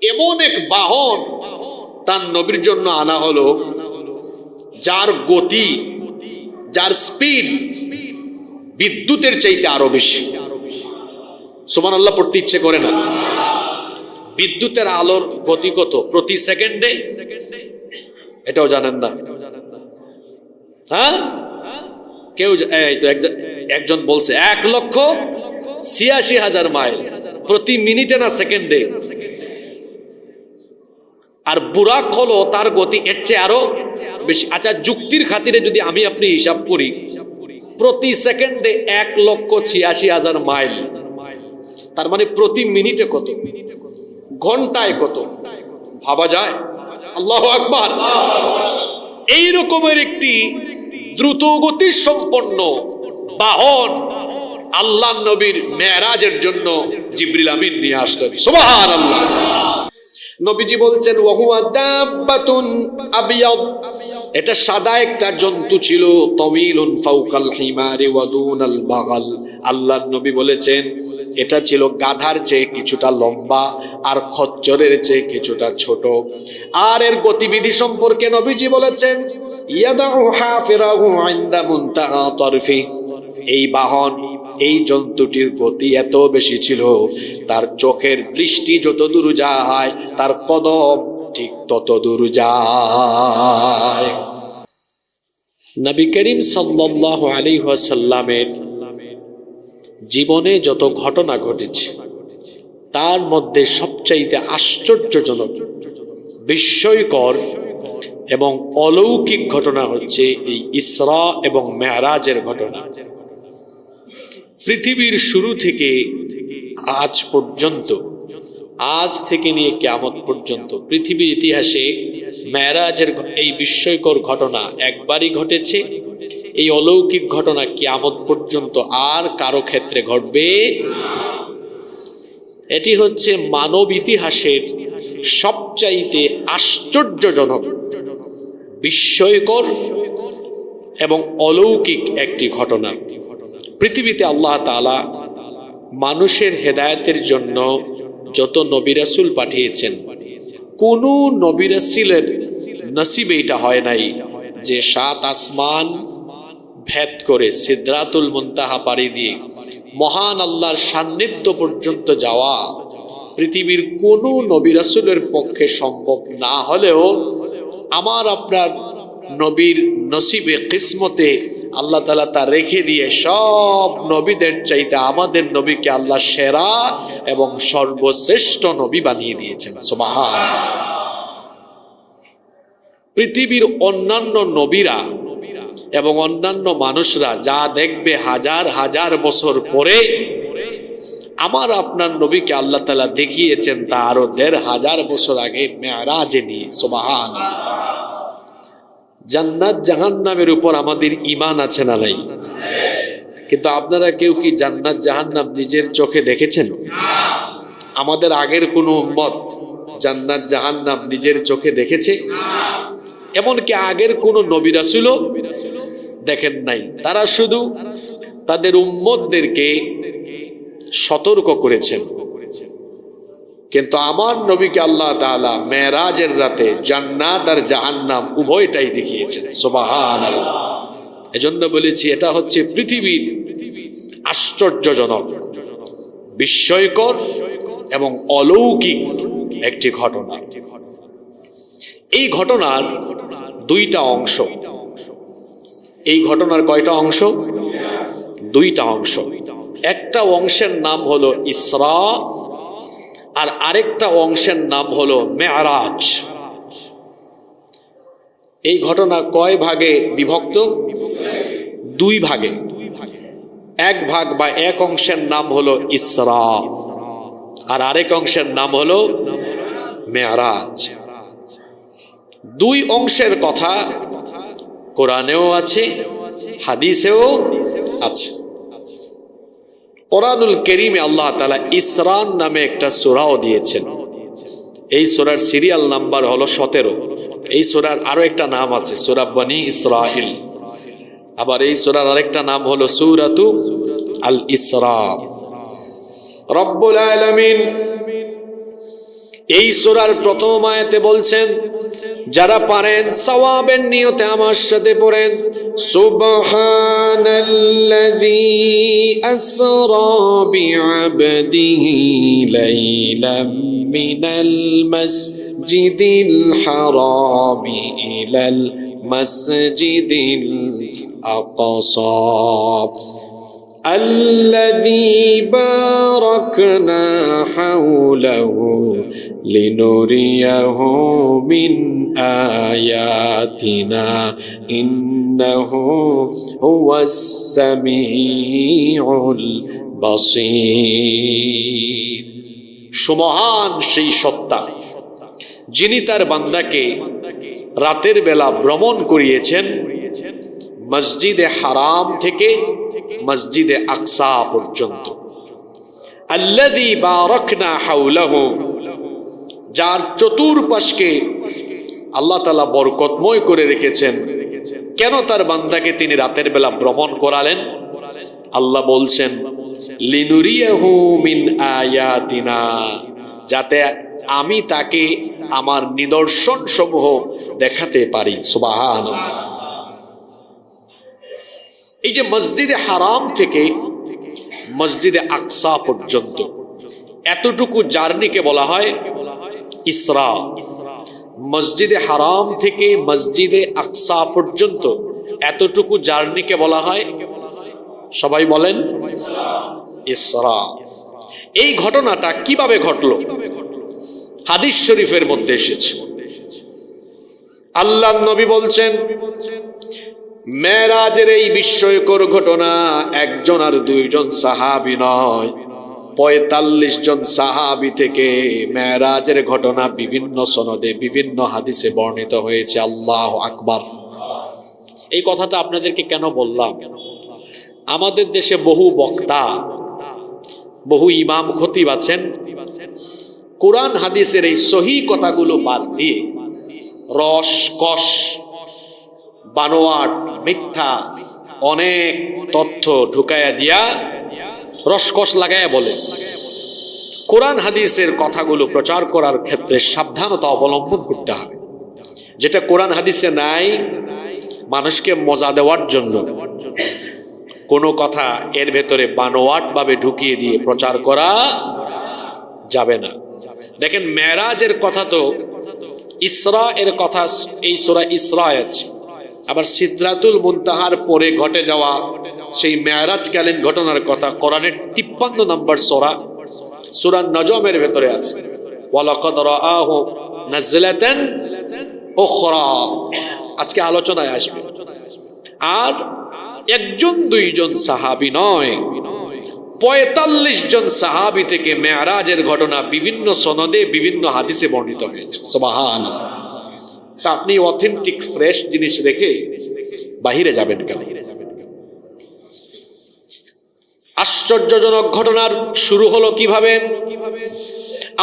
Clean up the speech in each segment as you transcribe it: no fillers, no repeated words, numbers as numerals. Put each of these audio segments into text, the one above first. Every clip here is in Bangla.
এমন এক বাহন তার নবীর জন্য আনা হলো, যার গতি, যার স্পিড বিদ্যুতের চাইতে আরো বেশি। সুবহানাল্লাহ পড়তে ইচ্ছে করে না? বিদ্যুতের আলোর গতি কত প্রতি সেকেন্ডে? এটাও জানেন না? হ্যাঁ, কেউ একজন বলছে 1,86,000 মাইল প্রতি মিনিটে না সেকেন্ডে। আর বুরাক হলো তার গতি এর চেয়ে আরো বেশি। আচ্ছা, যুক্তির খাতিরে যদি আমি আপনি হিসাব করি, প্রতি সেকেন্ডে 1,86,000 মাইল, তার মানে প্রতি মিনিটে কত, ঘন্টায় কত, ভাবা যায়? আল্লাহু আকবার। এই রকমের একটি দ্রুত গতি সম্পন্ন বাহন আল্লাহ নবীর মেরাজের জন্য জিবরিল আমিন নিয়ে আসলেন। সুবহানাল্লাহ। নবীজি বলছেন ওয়াহুয়া দাব্বাতুন আবিয়াদ, এটা সাদা একটা জন্তু ছিল, তাওয়িলুন ফাওকাল হিমারি ওয়া দুনাল বাগাল। আল্লাহর নবী বলেছেন এটা ছিল গাধার চেয়ে কিছুটা লম্বা আর খচ্চরের চেয়ে কিছুটা ছোট। আর এর গতিবিধি সম্পর্কে নবীজি বলেছেন ইয়াদাউ হাফিরাহু ইনদা মুনতাহা তারফি, এই বাহন, এই জন্তুটির গতি এত বেশি ছিল, তার চোখের দৃষ্টি যত দূর যায় তার কদম ঠিক তত দূর যায়। নবী করিম সাল্লাল্লাহু আলাইহি ওয়াসাল্লামের জীবনে যত ঘটনা ঘটেছে তার মধ্যে সবচাইতে আশ্চর্যজনক, বিস্ময়কর এবং অলৌকিক ঘটনা হচ্ছে এই ইসরা এবং মেরাজের ঘটনা। পৃথিবীর শুরু থেকে আজ পর্যন্ত, আজ থেকে নিয়ে কিয়ামত পর্যন্ত পৃথিবীর ইতিহাসে মেরাজের এই বিস্ময়কর ঘটনা একবারই ঘটেছে। এই অলৌকিক ঘটনা কিয়ামত পর্যন্ত আর কারো ক্ষেত্রে ঘটবে। এটি হচ্ছে মানব ইতিহাসের সবচাইতে আশ্চর্যজনক, বিস্ময়কর এবং অলৌকিক একটি ঘটনা। পৃথিবীতে আল্লাহ তাআলা মানুষের হেদায়েতের জন্য যত নবী রাসূল পাঠিয়েছেন, কোন নবী রাসূলের নসিবে এটা হয় নাই যে 7 আসমান ভেদ করে সিদরাতুল মুনতাহা পাড়ি দিয়ে মহান আল্লাহর সান্নিধ্য পর্যন্ত যাওয়া পৃথিবীর কোন নবী রাসূলের পক্ষে সম্ভব না হলেও আমার আপনার নবীর নসিবে, কিসমতে আল্লাহ তাআলা তা রেখে দিয়ে সব নবীদের চাইতে আমাদের নবীকে আল্লাহ সেরা এবং সর্বশ্রেষ্ঠ নবী বানিয়ে দিয়েছেন। সুবহানাল্লাহ। পৃথিবীর অন্যান্য নবীরা এবং অন্যান্য মানুষরা যা দেখবে হাজার হাজার বছর পরে, আমার আপনার নবীকে আল্লাহ তাআলা দেখিয়েছেন তা আরো 1,500 বছর আগে মেরাজে নিয়ে। সুবহানাল্লাহ। জান্নাত জাহান্নামের উপর আমাদের ঈমান আছে না নাই? কিন্তু আপনারা কেউ কি জান্নাত জাহান্নাম নিজের চোখে দেখেছেন? আমাদের আগের কোন উম্মত জান্নাত জাহান্নাম নিজের চোখে দেখেছে? এমনকি আগের কোন নবী রাসূলও দেখেন নাই। তারা শুধু তাদের উম্মতদেরকে সতর্ক করেছেন। কিন্তু আমার নবীকে আল্লাহ তাআলা মেরাজের রাতে জান্নাত আর জাহান্নাম উভয়টাই দেখিয়েছেন। সুবহানাল্লাহ। এজন্য বলেছি এটা হচ্ছে পৃথিবীর আশ্চর্যজনক, বিস্ময়কর এবং অলৌকিক একটি ঘটনা। এই ঘটনার 2টা অংশ। এই ঘটনার কয়টা অংশ? 2টা অংশ। একটা অংশের নাম হলো ইসরা আর আরেকটা অংশের নাম হলো মেরাজ। এই ঘটনা কয় ভাগে বিভক্ত? 2 ভাগে। এক ভাগ বা এক অংশের নাম হলো ইসরা আর আরেক অংশের নাম হলো মেরাজ। 2 অংশের কথা কোরআনেও আছে, হাদিসেও আছে। কোরআনুল কারীমে আল্লাহ তাআলা ইসরা নামে একটা সূরাও দিয়েছেন। এই সূরার সিরিয়াল নাম্বার হলো 17। এই সূরার আরো একটা নাম আছে, সূরা বনি ইসরাইল। আবার এই সূরার আরেকটা নাম হলো সূরাতু আল ইসরা। রব্বুল আলামিন এই সূরার প্রথম আয়াতে বলছেন, যারা পারেন সওয়াবের নিয়তে আমার সাথে পড়েন, সুবহানাল্লাযী আসরা বিআবদিহি লাইলাম মিনাল মাসজিদিল হারামি ইলাল মাসজিদিল আকসা الذي باركنا حوله لنريه من آياتنا إنه هو السميع البصير। সুমহান সেই সত্তা যিনি তার বান্দাকে রাতের বেলা ভ্রমণ করিয়েছেন মসজিদে হারাম থেকে মসজিদে আকসা পর্যন্ত। আল্লাযী বারাকনা হাওলাহু, যার চতুর্পাশকে আল্লাহ তাআলা বরকতময় করে রেখেছেন। কেন তার বান্দাকে তিনি রাতের বেলা ভ্রমণ করালেন? আল্লাহ বলছেন, লিনুরিয়াহু মিন আয়াতিনা, যাতে আমি তাকে আমার নিদর্শন সমূহ দেখাতে পারি। সুবহানাল্লাহ। এই যে মসজিদে হারাম থেকে মসজিদে আকসা পর্যন্ত এতটুকু জার্নিকে বলা হয় ইসরা। মসজিদে হারাম থেকে মসজিদে আকসা পর্যন্ত এতটুকু জার্নিকে বলা হয়, সবাই বলেন, ইসরা। এই ঘটনাটা কিভাবে ঘটলো? হাদিস শরীফের মধ্যে এসেছে। আল্লাহর নবী বলছেন, মেরাজের এই বিস্ময়কর ঘটনা একজন আর দুইজন সাহাবী নয়, ৪৫ জন সাহাবী থেকে মেরাজের ঘটনা বিভিন্ন সনদে বিভিন্ন হাদিসে বর্ণিত হয়েছে। আল্লাহু আকবার। এই কথাটা আপনাদেরকে কেন বললাম? আমাদের দেশে বহু বক্তা, বহু ইমাম খতিব আছেন, কোরআন হাদিসের এই সহিহ কথাগুলো বাদ দিয়ে রস কস বানোয়াট মিথ্যা অনেক তথ্য ঢুকাইয়া দিয়া রসকস লাগাইয়া বলে। কোরআন হাদিসের কথাগুলো প্রচার করার ক্ষেত্রে সাবধানতা অবলম্বন করতে হবে। যেটা কোরআন হাদিসে নাই, মানুষকে মজা দেওয়ার জন্য কোনো কথা এর ভেতরে বানোয়াট ভাবে ঢুকিয়ে দিয়ে প্রচার করা যাবে না। দেখেন, মেরাজের কথা তো, ইসরা এর কথা এই সূরা ইসরা আছে। আবার সিদরাতুল মুনতাহার পরে ঘটে যাওয়া সেই মেরাজকালীন ঘটনার কথা কোরআনের ৫৩ নম্বর সূরা নজমের ভেতরে আছে। ওয়ালাকাদ রাআহু নাযলাতান উখরা, আজকে আলোচনায় আসবে। আর একজন দুইজন সাহাবী নয়, ৪৫ জন সাহাবী থেকে মেরাজের ঘটনা বিভিন্ন সনদে বিভিন্ন হাদিসে বর্ণিত হয়েছে। সুবহানাল্লাহ। তা আপনি অথেন্টিক ফ্রেশ জিনিস রেখে বাহিরে যাবেন কেন? আশ্চর্যজনক ঘটনার শুরু হলো কিভাবে?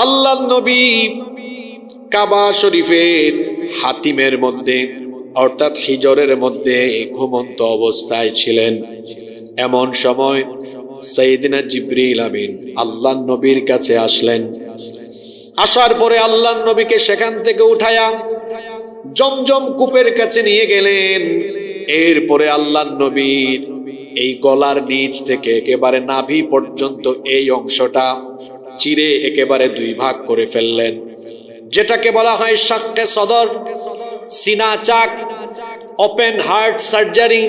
আল্লাহর নবী কাবা শরীফের হাতিমের মধ্যে অর্থাৎ হিজরের মধ্যে ঘুমন্ত অবস্থায় ছিলেন। এমন সময় সাইয়েদনা জিবরিল আমিন আল্লাহর নবীর কাছে আসলেন। আসার পরে আল্লাহর নবীকে সেখান থেকে উঠায়া জমজম কূপের কাছে নিয়ে গেলেন। এরপরে আল্লাহর নবীর এই গলার নিচ থেকে একেবারে নাভি পর্যন্ত এই অংশটা চিরে একেবারে দুই ভাগ করে ফেললেন, যেটাকে বলা হয় শাক্কে সদর, সিনা চাক, ওপেন হার্ট সার্জারি।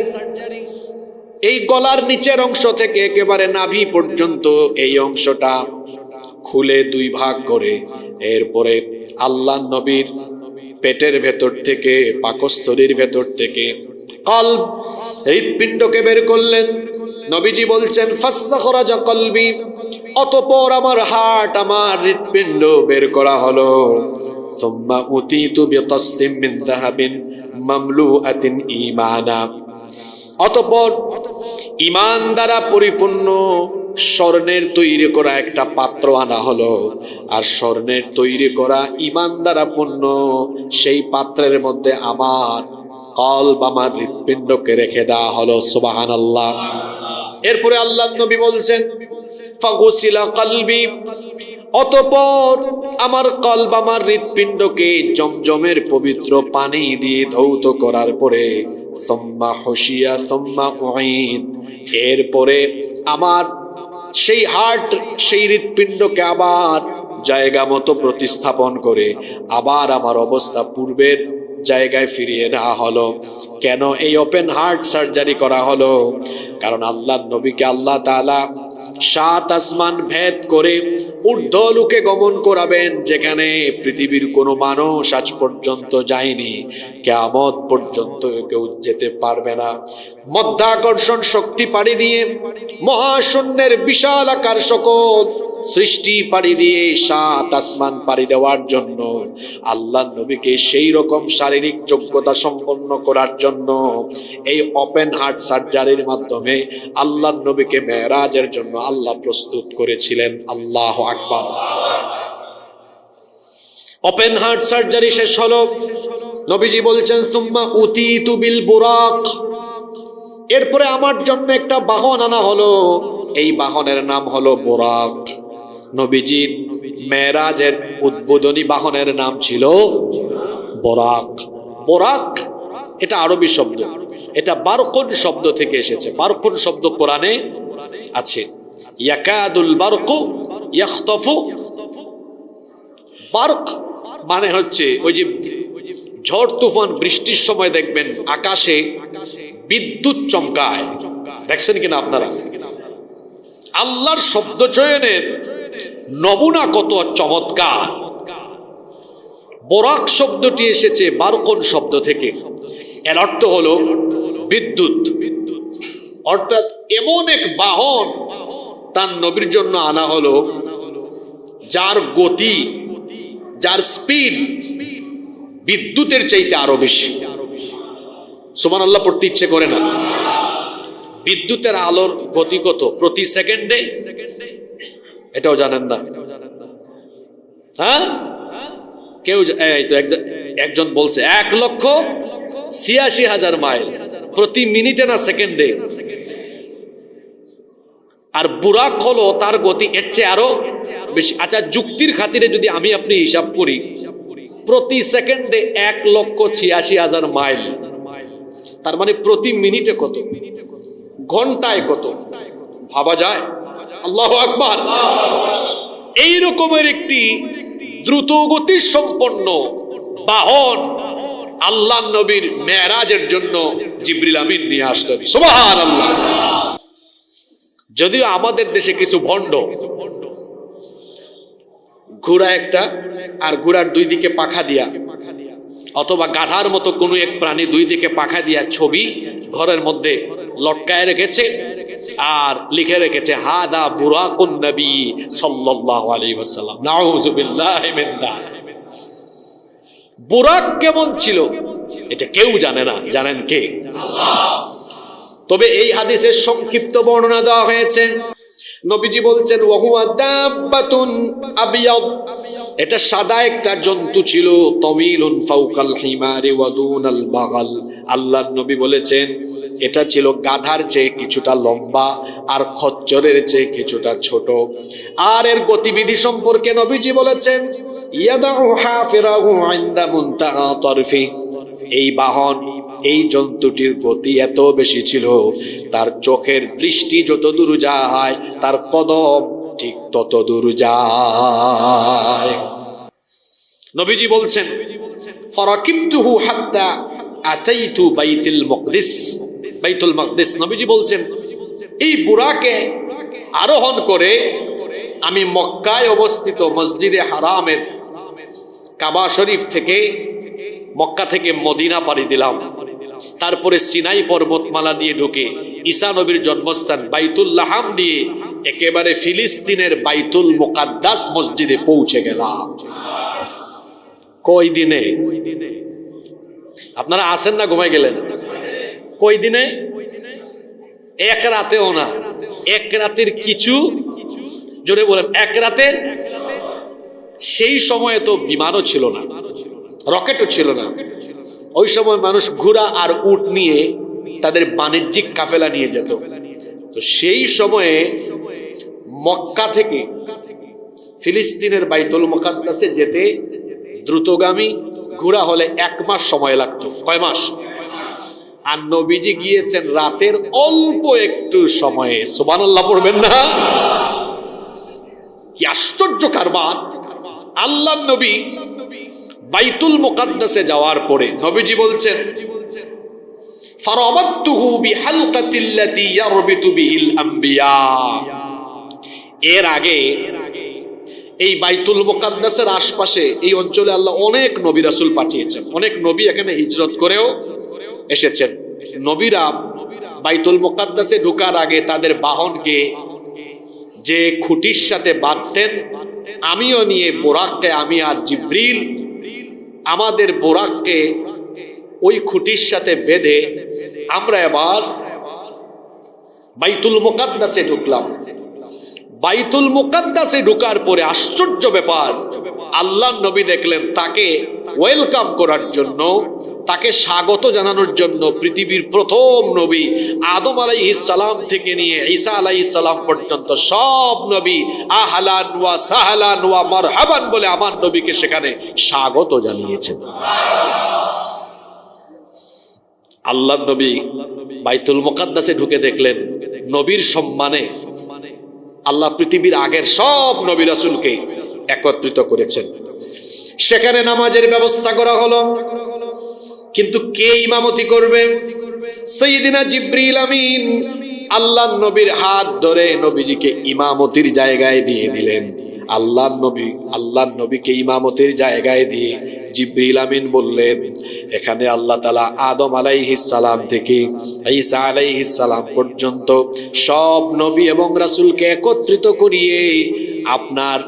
এই গলার নিচের অংশ থেকে একেবারে নাভি পর্যন্ত এই অংশটা খুলে দুই ভাগ করে এরপরে আল্লাহর নবীর পেটের ভেতর থেকে, পাকস্থলীর ভেতর থেকে কলব, হৃৎপিণ্ডকে বের করলেন। নবীজি বলছেন, ফাস্তাখরাজা কলবি, অতঃপর আমার হার্ট, আমার হৃৎপিণ্ড বের করা হলো। সুম্মা উতিতু বিতাসতিম মিন যাহাবিন মামলুআতিন ঈমানা, অতঃপর ঈমান দ্বারা পরিপূর্ণ স্বর্ণের তৈরি করা একটা পাত্র আনা হলো। আর স্বর্ণের তৈরি করা ঈমান দ্বারা পূর্ণ সেই পাত্রের মধ্যে আমার কলব, আমার হৃৎপিণ্ডকে রেখে দেওয়া হলো। সুবহানাল্লাহ। এরপরে আল্লাহর নবী বলছেন, ফাগুসিলা কলবি, অতঃপর আমার কলব, আমার হৃৎপিণ্ডকে জমজমের পবিত্র পানি দিয়ে ধৌত করার পরে সুম্মা হুশিয়া সুম্মা উঈদ, এরপরে আমার সেই হার্ট, সেই হৃৎপিণ্ডকে আবার জায়গা মতো প্রতিস্থাপন করে আবার আমার অবস্থা পূর্বের জায়গায় ফিরিয়ে নেওয়া হলো। কেন এই ওপেন হার্ট সার্জারি করা হলো? কারণ আল্লাহর নবীকে আল্লাহ তাআলা 7 আসমান ভেদ করে ঊর্ধ্বলোকে গমন করাবেন, যেখানে পৃথিবীর কোনো মানুষ আজ পর্যন্ত যায়নি, কিয়ামত পর্যন্ত কেউ যেতে পারবে না। মধ্যাকর্ষণ শক্তি পাড়ি দিয়ে মহাশূন্যের বিশাল আকার সকল সৃষ্টি পাড়ি দিয়ে 7 আসমান পাড়ি দেওয়ার জন্য আল্লাহর নবীকে সেই রকম শারীরিক যোগ্যতা সম্পন্ন করার জন্য এই ওপেন হার্ট সার্জারির মাধ্যমে আল্লাহর নবীকে মেরাজের জন্য আল্লাহ প্রস্তুত করেছিলেন। আল্লাহু আকবার। ওপেন হার্ট সার্জারি শেষ হলো, নবীজি বলছেন সুম্মা উতিতু বিল বুরাক, এরপরে আমার জন্য একটা বাহন আনা হলো, এই বাহনের নাম হলো বুরাক। নবীজির মেরাজের উদ্বোধনী বাহনের নাম ছিল বুরাক। বুরাক এটা আরবি শব্দ, এটা বারকুন শব্দ থেকে এসেছে। বারকুন শব্দ কোরআনে আছে। ইয়াকাদুল বারকু ইয়াখতাফু, বারক মানে হচ্ছে ওই যে ঝড় তুফান বৃষ্টির সময় দেখবেন আকাশে বিদ্যুৎ চমকায়, দেখছেন কিনা আপনারা? আল্লাহর শব্দ চয়নের নমুনা কত চমৎকার। বরাক শব্দটি এসেছে বারকুন শব্দ থেকে, এর অর্থ হলো বিদ্যুৎ। অর্থাৎ এমন এক বাহন তার নবীর জন্য আনা হলো যার গতি, যার স্পিড বিদ্যুতের চাইতে আরো বেশি। সুবহানাল্লাহ পড়তে ইচ্ছে করে না? বিদ্যুতের আলোর গতি কত প্রতি সেকেন্ডে? এটাও জানেন না? হ্যাঁ, কেউ একজন বলছে 1,86,000 মাইল প্রতি মিনিটে না সেকেন্ডে। আর বুরাক হলো তার গতি এর চেয়ে আরো বেশি। আচ্ছা, যুক্তির খাতিরে যদি আমি আপনি হিসাব করি, প্রতি সেকেন্ডে 1,86,000 মাইল, তার মানে প্রতি মিনিটে কত, ঘন্টায় কত, ভাবা যায়? আল্লাহু আকবার। এই রকমের একটি দ্রুত গতি সম্পন্ন বাহন আল্লাহ নবীর মেরাজের জন্য জিবরিল আমিন নিয়ে আসলেন। সুবহানাল্লাহ। যদিও আমাদের দেশে কিছু ভণ্ড ঘোড়া একটা, আর ঘোড়ার দুই দিকে পাখা দিয়া, অথবা গাধার মতো কোনো এক প্রাণী দুই দিকে পাখা দিয়া ছবি ঘরের মধ্যে লটকায় রেখেছে আর লিখে রেখেছে হাদা বুরাকুন নবী সাল্লাল্লাহু আলাইহি ওয়াসাল্লাম। নাউযুবিল্লাহি মিন যালিক। বুরাক কেমন ছিল এটা কেউ জানে না, জানেন কে? আল্লাহ। তবে এই হাদিসের সংক্ষিপ্ত বর্ণনা দেওয়া হয়েছে। নবীজি বলছেন ওয়াহুয়া দাব্বাতুন আবিয়াদ, এটা সাদা একটা জন্তু ছিল, তাওয়িলুন ফাওকাল হিমারি ওয়া দুনাল বাগাল। আল্লাহর নবী বলেছেন এটা ছিল গাধার চেয়ে কিছুটা লম্বা আর খচ্চরের চেয়ে কিছুটা ছোট। আর এর গতিবিধি সম্পর্কে নবীজি বলেছেন ইয়াদাউ হাফিরাহু ইনদা মুনতাহা তারফি, এই বাহন, এই জন্তুটির গতি এত বেশি ছিল, তার চোখের দৃষ্টি যত দূর যায় তার কদম ঠিক তত দূর যায়। নবীজি বলছেন ফারাকিবতুহু হাত্তা আতাইতু বাইতুল মাকদিস, বাইতুল মাকদিস। নবীজি বলছেন এই বুরাকে আরোহণ করে আমি মক্কায় অবস্থিত মসজিদে হারামের কাবা শরীফ থেকে, মক্কা থেকে মদিনা পাড়ি দিলাম। তারপরে সিনাই পর্বতমালা দিয়ে ঢুকে ঈসা নবীর জন্মস্থান বাইতুল লাহাম দিয়ে একেবারে ফিলিস্তিনের বাইতুল মুকাদ্দাস মসজিদে পৌঁছে গেলাম। কই দিনে? আপনারা আসেন না ঘুমাই গেলেন? কই দিনে? এক রাতেও না, এক রাতের কিছু, জোরে বলেন, এক রাতের। সেই সময়ে তো বিমানও ছিল না, রকেটও ছিল না। ওই সময় মানুষ ঘোড়া আর উট নিয়ে তাদের বাণিজ্যিক কাফেলা নিয়ে যেত। তো সেই সময়ে মক্কা থেকে ফিলিস্তিনের বাইতুল মুকাদ্দাসে যেতে দ্রুতগামী ঘোড়া হলে 1 মাস সময় লাগতো। কয় মাস? আর নবীজি গিয়েছেন রাতের অল্প একটু সময়ে। সুবহানাল্লাহ পড়বেন না? কি আশ্চর্য কারবার! আল্লাহর নবী বাইতুল মুকাদ্দাসে যাওয়ার পরে নবীজি বলছেন, ফারাবাতুহু বিহালকাতিল্লাতী ইয়ারবিতু বিহিল আম্বিয়া। এর আগে এই বাইতুল মুকাদ্দাসের আশপাশে এই অঞ্চলে আল্লাহ অনেক নবী রাসূল পাঠিয়েছেন। অনেক নবী এখানে হিজরত করেও এসেছেন। নবীরা বাইতুল মুকাদ্দাসে ঢোকার আগে তাদের বাহনকে যে খুঁটির সাথে বাঁধতেন, আমিও নিয়ে বোরাককে, আমি আর জিব্রিল আমাদের বোরাককে ওই খুঁটির সাথে বেঁধে আমরা এবার বাইতুল মুকাদ্দাসে ঢুকলাম। বাইতুল মুকাদ্দাসে ঢোকার পরে আশ্চর্য ব্যাপার, আল্লাহর নবী দেখলেন তাকে ওয়েলকাম করার জন্য, তাকে স্বাগত জানানোর জন্য পৃথিবীর প্রথম নবী আদম আলাইহিস সালাম থেকে নিয়ে ঈসা আলাইহিস সালাম পর্যন্ত সব নবী আহলান ওয়া সাহলান ওয়া মারহাবান বলে আমার নবীকে সেখানে স্বাগত জানিয়েছেন। আল্লাহর নবী বাইতুল মুকাদ্দাসে ঢুকে দেখলেন নবীর সম্মানে আল্লাহ পৃথিবীর আগের সব নবী রাসূলকে একত্রিত করেছেন। সেখানে নামাজের ব্যবস্থা করা হলো, কিন্তু কে ইমামতি করবে? সাইয়্যিদিনা জিবরিল আমিন আল্লাহর নবীর হাত ধরে নবীজিকে ইমামতির জায়গায় দিয়ে দিলেন। আল্লাহর নবীকে ইমামতির জায়গায় দিয়ে জিবরিল আমিন বললেন, এখানে আল্লাহ তাআলা আদম আলাইহিস সালাম থেকে ঈসা আলাইহিস সালাম পর্যন্ত সব নবী এবং রাসূলকে একত্রিত করিয়ে আপনার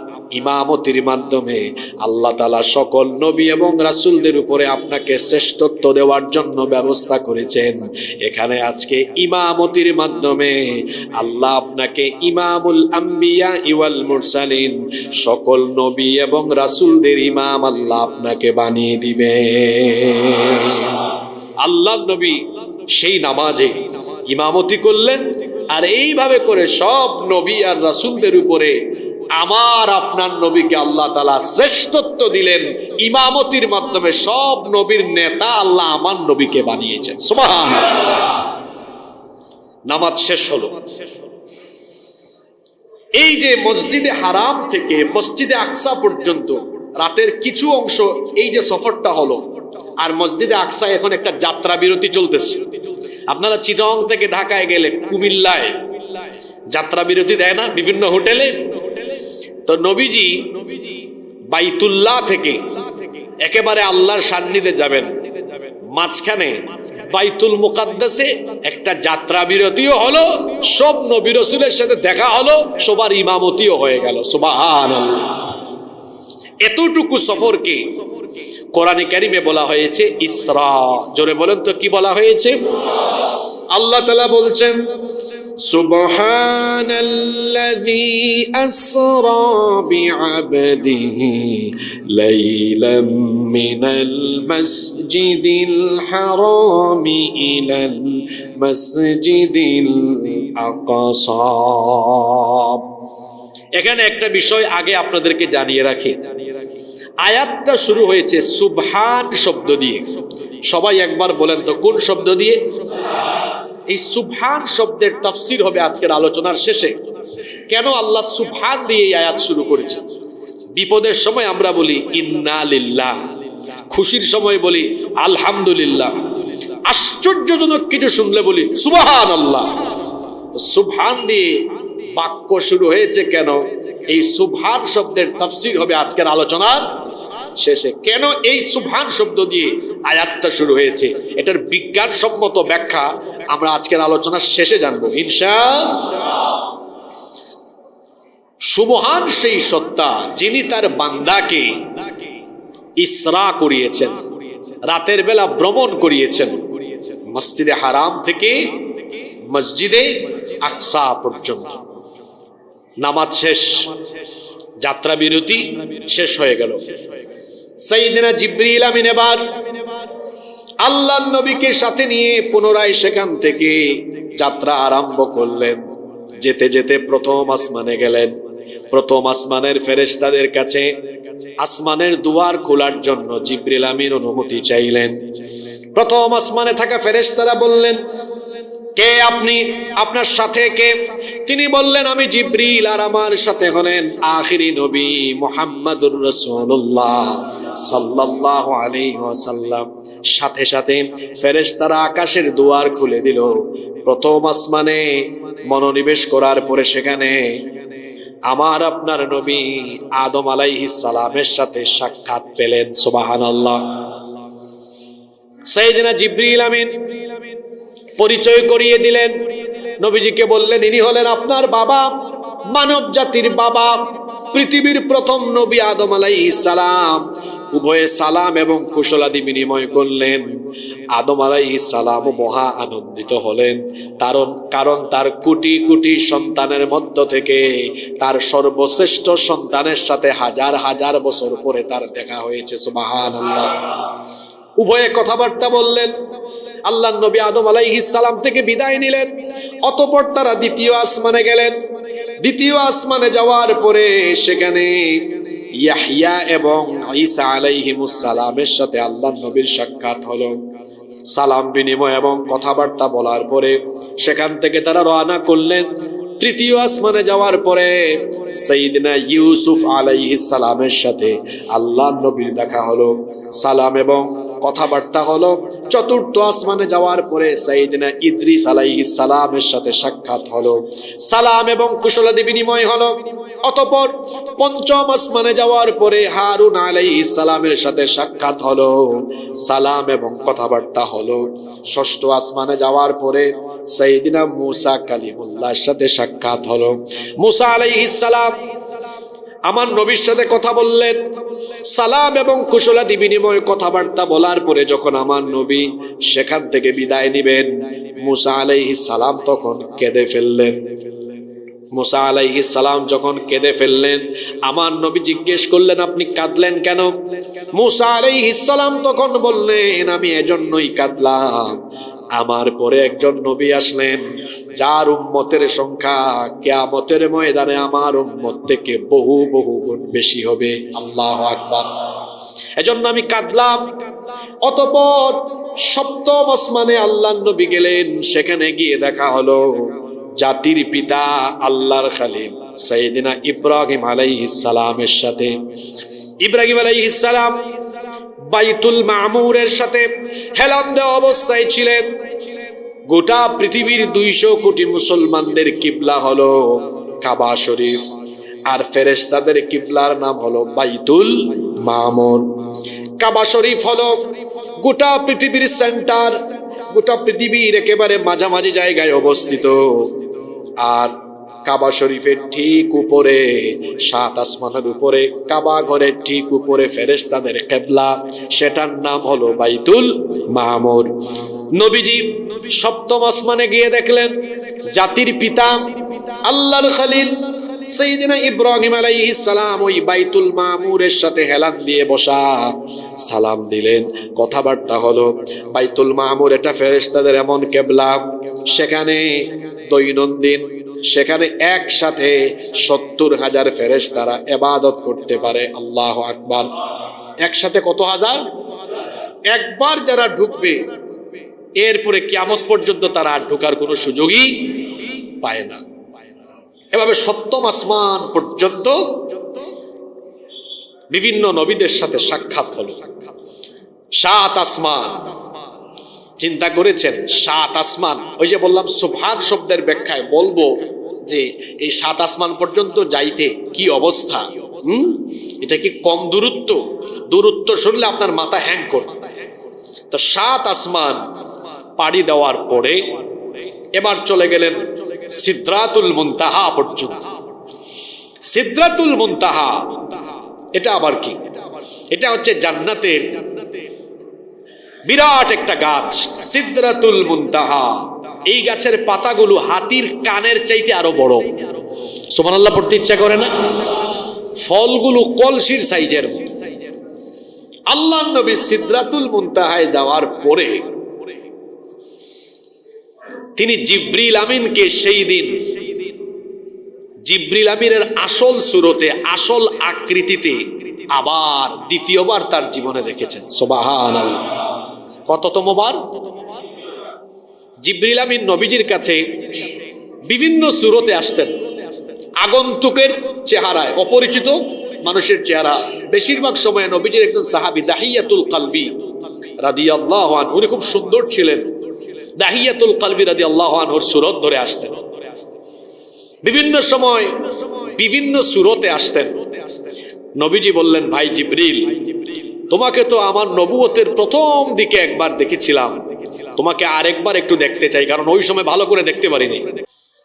ইমামতির মাধ্যমে আল্লাহ তাআলা সকল নবী এবং রাসূলদের উপরে আপনাকে শ্রেষ্ঠত্ব দেওয়ার জন্য ব্যবস্থা করেছেন। এখানে আজকে ইমামতির মাধ্যমে আল্লাহ আপনাকে ইমামুল আম্বিয়া ওয়াল মুরসালিন, সকল নবী এবং রাসূলদের ইমাম আল্লাহ আপনাকে বানিয়ে দিবে। আল্লাহর নবী সেই নামাজে ইমামতি করলেন, আর এইভাবে করে সব নবী আর রাসূলদের উপরে আমার আপনার নবীকে আল্লাহ তাআলা শ্রেষ্ঠত্ব দিলেন। ইমামতির মাধ্যমে সব নবীর নেতা আল্লাহ আমার নবীকে বানিয়েছেন। সুবহানাল্লাহ। নামাজ শেষ হলো। এই যে মসজিদে হারাম থেকে মসজিদে আকসা পর্যন্ত রাতের কিছু অংশ, এই যে সফরটা হলো, আর মসজিদে আকসা এখন একটা যাত্রা বিরতি চলতেছে। আপনারা চিটং থেকে ঢাকায় গেলে কুমিল্লায় যাত্রা বিরতি দেয় না বিভিন্ন হোটেলে? তো নবীজি বাইতুল্লাহ থেকে একেবারে আল্লাহর সান্নিধ্যে যাবেন, মাঝখানে বাইতুল মুকাদ্দাসে একটা যাত্রা বিরতিও হলো, সব নবী রাসূলের সাথে দেখা হলো, সবার ইমামতিও হয়ে গেল। সুবহানাল্লাহ। এতটুকু সফরকে কোরআনে কারিমে বলা হয়েছে ইসরা। জোরে বলেন তো কি বলা হয়েছে? আল্লাহ তাআলা বলছেন, সুবহানাল্লাযী আসরা বিআবদিহি লাইলাম মিনাল মাসজিদিল হারামি ইলাল মাসজিদিল আকসা। এখানে একটা বিষয় আগে আপনাদেরকে জানিয়ে রাখি, আয়াতটা শুরু হয়েছে সুবহান শব্দ দিয়ে। সবাই একবার বলেন তো কোন শব্দ দিয়ে? এই সুবহান শব্দের তাফসীর হবে আজকের আলোচনার শেষে। কেন আল্লাহ সুবহান দিয়ে এই আয়াত শুরু করেছে? বিপদের সময় আমরা বলি ইন্না লিল্লাহ, খুশির সময় বলি আলহামদুলিল্লাহ, আশ্চর্যজনক কিছু শুনলে বলি সুবহানাল্লাহ। তো সুবহান দিয়ে বাক্য শুরু হয়েছে কেন? এই সুবহান শব্দের তাফসীর হবে আজকের আলোচনার শেষে। কেন এই সুবহান শব্দ দিয়ে আয়াতটা শুরু হয়েছে, এটার বিজ্ঞানসম্মত ব্যাখ্যা আমরা আজকের আলোচনার শেষে জানবো ইনশাআল্লাহ। সুবহান সেই সত্তা যিনি তার বান্দাকে ইসরা করিয়েছেন, রাতের বেলা ভ্রমণ করিয়েছেন, মসজিদে হারাম থেকে মসজিদে আকসা পর্যন্ত। নামাজ শেষ, যাত্রা বিরতি শেষ হয়ে গেল। সাইয়্যিদিনা জিবরিল আমিন এবার আল্লাহর নবীকে সাথে নিয়ে পুনরায় সেখান থেকে যাত্রা আরম্ভ করলেন। যেতে যেতে প্রথম আসমানে গেলেন, প্রথম আসমানের ফেরেশতাদের কাছে আসমানের দুয়ার খোলার জন্য জিবরিল আমিন অনুমতি চাইলেন। প্রথম আসমানে থাকা ফেরেশতারা বললেন, কে আপনি, আপনার সাথে কে? তিনি বললেন, আমি জিবরিল, আর আমার সাথে হলেন আখিরি নবী মুহাম্মাদুর রাসূলুল্লাহ সাল্লাল্লাহু আলাইহি ওয়াসাল্লাম। সাথে সাথে ফেরেশতারা আকাশের দুয়ার খুলে দিল। প্রথম আসমানে মনোনিবেশ করার পরে সেখানে আমার আপনার নবী আদম আলাইহিস সালামের সাথে সাক্ষাৎ পেলেন। সুবহানাল্লাহ। সাইয়েদনা জিবরিল আমিন পরিচয় করিয়ে দিলেন, নবীজিকে বললেন, ইনি হলেন আপনার বাবা, মানব জাতির বাবা, পৃথিবীর প্রথম নবী আদম আলাইহিস সালাম। উভয়ে সালাম এবং কুশলাদি বিনিময় করলেন। আদম আলাইহিস সালাম মহা আনন্দিত হলেন, কারণ তার কোটি কোটি সন্তানের মধ্য থেকে তার সর্বশ্রেষ্ঠ সন্তানের সাথে হাজার হাজার বছর পরে তার দেখা হয়েছে। সুবহানাল্লাহ। উভয়ে কথাবার্তা বললেন। আল্লাহ নবী আদম আলাইহিস সালাম থেকে বিদায় নিলেন। অতঃপর তারা দ্বিতীয় আসমানে গেলেন। দ্বিতীয় আসমানে যাওয়ার পরে সেখানে ইয়াহইয়া এবং ঈসা আলাইহিমুস সালামের সাথে আল্লাহ নবীর সাক্ষাৎ হলো। সালাম বিনিময় এবং কথাবার্তা বলার পরে সেখান থেকে তারা রওনা করলেন। তৃতীয় আসমানে যাওয়ার পরে সাইয়েদনা ইউসুফ আলাইহিস সালামের সাথে আল্লাহ নবীর দেখা হলো, সালাম এবং কথাবার্তা হলো। চতুর্থ আসমানে যাওয়ার পরে সাইয়েদনা ইদ্রিস আলাইহিস সালামের সাথে সাক্ষাৎ হলো, সালাম এবং কুশলাদি বিনিময় হলো। অতঃপর পঞ্চম আসমানে যাওয়ার পরে হারুন আলাইহিস সালামের সাথে সাক্ষাৎ হলো, সালাম এবং কথাবার্তা হলো। ষষ্ঠ আসমানে যাওয়ার পরে সাইয়েদনা মুসা কালিমুল্লাহর সাথে সাক্ষাৎ হলো। মুসা আলাইহিস সালাম আমার নবীর সাথে কথা বললেন। সালাম এবং কুশলাদি বিনিময় কথাবার্তা বলার পরে যখন আমার নবী সেখান থেকে বিদায় নিবেন, মুসা আলাইহিস সালাম তখন কেঁদে ফেললেন। মুসা আলাইহিস সালাম যখন কেঁদে ফেললেন, আমার নবী জিজ্ঞেস করলেন, আপনি কাঁদলেন কেন? মুসা আলাইহিস সালাম তখন বললেন, আমি এজন্যই কাঁদলাম, আমার পরে একজন নবী আসলেন যার উম্মতের সংখ্যা কিয়ামতের ময়দানে আমার উম্মত থেকে বহু বহু গুণ বেশি হবে। আল্লাহু আকবার। এজন্য আমি কাঁদলাম। অতঃপর সপ্তম আসমানে আল্লাহর নবী গেলেন। সেখানে গিয়ে দেখা হলো জাতির পিতা আল্লাহর খলিল সাইয়েদনা ইব্রাহিম আলাইহিস সালামের সাথে। ইব্রাহিম আলাইহিস সালাম বাইতুল মামুরের সাথে হেলান দেওয়া অবস্থায় ছিলেন। গোটা পৃথিবীর 200 কোটি মুসলমানদের কিবলা হলো কাবা শরীফ, আর ফেরেশতাদের কিবলার নাম হলো বাইতুল মামুর। কাবা শরীফ হলো গোটা পৃথিবীর সেন্টার, গোটা পৃথিবীর একেবারে মাঝামাঝি জায়গায় অবস্থিত। আর কাবা শরীফের ঠিক উপরে, 7 আসমানের উপরে, কাবা ঘরের ঠিক উপরে ফেরেশতাদের কিবলা, সেটার নাম হলো বাইতুল মামুর। নবীজি সপ্তম আসমানে গিয়ে দেখলেন জাতির পিতা আল্লাহর খলিল সাইয়েদনা ইব্রাহিম আলাইহিস সালাম ওই বাইতুল মামুরের সাথে হেলান দিয়ে বসা। সালাম দিলেন, কথাবার্তা হলো। বাইতুল মামুর এটা ফেরেশতাদের এমন কিবলা, সেখানে দৈনন্দিন সেখানে একসাথে 70,000 ফেরেশতারা ইবাদত করতে পারে। আল্লাহু আকবার। একসাথে কত হাজার? একবার যারা ঢুকবে এরপরে কিয়ামত পর্যন্ত তারা আর ঢোকার কোনো সুযোগই পায় না। এভাবে সপ্তম আসমান পর্যন্ত বিভিন্ন নবীদের সাথে সাক্ষাৎ হলো। 7 আসমান, চিন্তা করেছেন 7 আসমান। ওই যে বললাম সুবহান শব্দের ব্যাখ্যায় বলবো যে এই 7 আসমান পর্যন্ত যাইতে কি অবস্থা। এটা কি কম দূরত্ব? দূরত্ব শুনলে আপনার মাথা হ্যাং করবে। তো 7 আসমান পাড়ি দেওয়ার পরে এবার চলে গেলেন সিদরাতুল মুনতাহা পর্যন্ত। সিদরাতুল মুনতাহা এটা আবার কি? এটা হচ্ছে জান্নাতের বিরাট একটা গাছ, সিদরাতুল মুনতাহা। এই গাছের পাতাগুলো হাতির কানের চাইতে আরো বড়। সুবহানাল্লাহ পড়তে ইচ্ছা করে না? ফলগুলো কলসির সাইজের। আল্লাহর নবী সিদরাতুল মুনতাহায় যাওয়ার পরে তিনি জিবরিল আমিনকে সেই দিন জিবরিল আমিনের আসল সুরতে, আসল আকৃতিতে আবার দ্বিতীয়বার তার জীবনে দেখেছেন। সুবহানাল্লাহ। কততম বার? জিবরিল আমিন নবীজির কাছে বিভিন্ন সুরতে আসতেন, আগন্তুকের চেহারায়, অপরিচিত মানুষের চেহারা। বেশিরভাগ সময় নবীজির একজন সাহাবী দাহিয়াতুল কলবি রাদিয়াল্লাহু আনহু, উনি খুব সুন্দর ছিলেন, দাহিয়াতুল কলবি রাদিয়াল্লাহু আনহুর সুরত ধরে আসতেন। বিভিন্ন সময় বিভিন্ন সুরতে আসতেন। নবীজি বললেন, ভাই জিবরিল, তোমাকে তো আমার নবুয়তের প্রথম দিকে একবার দেখেছিলাম, তোমাকে আরেকবার একটু দেখতে চাই, কারণ ওই সময় ভালো করে দেখতে পারিনি।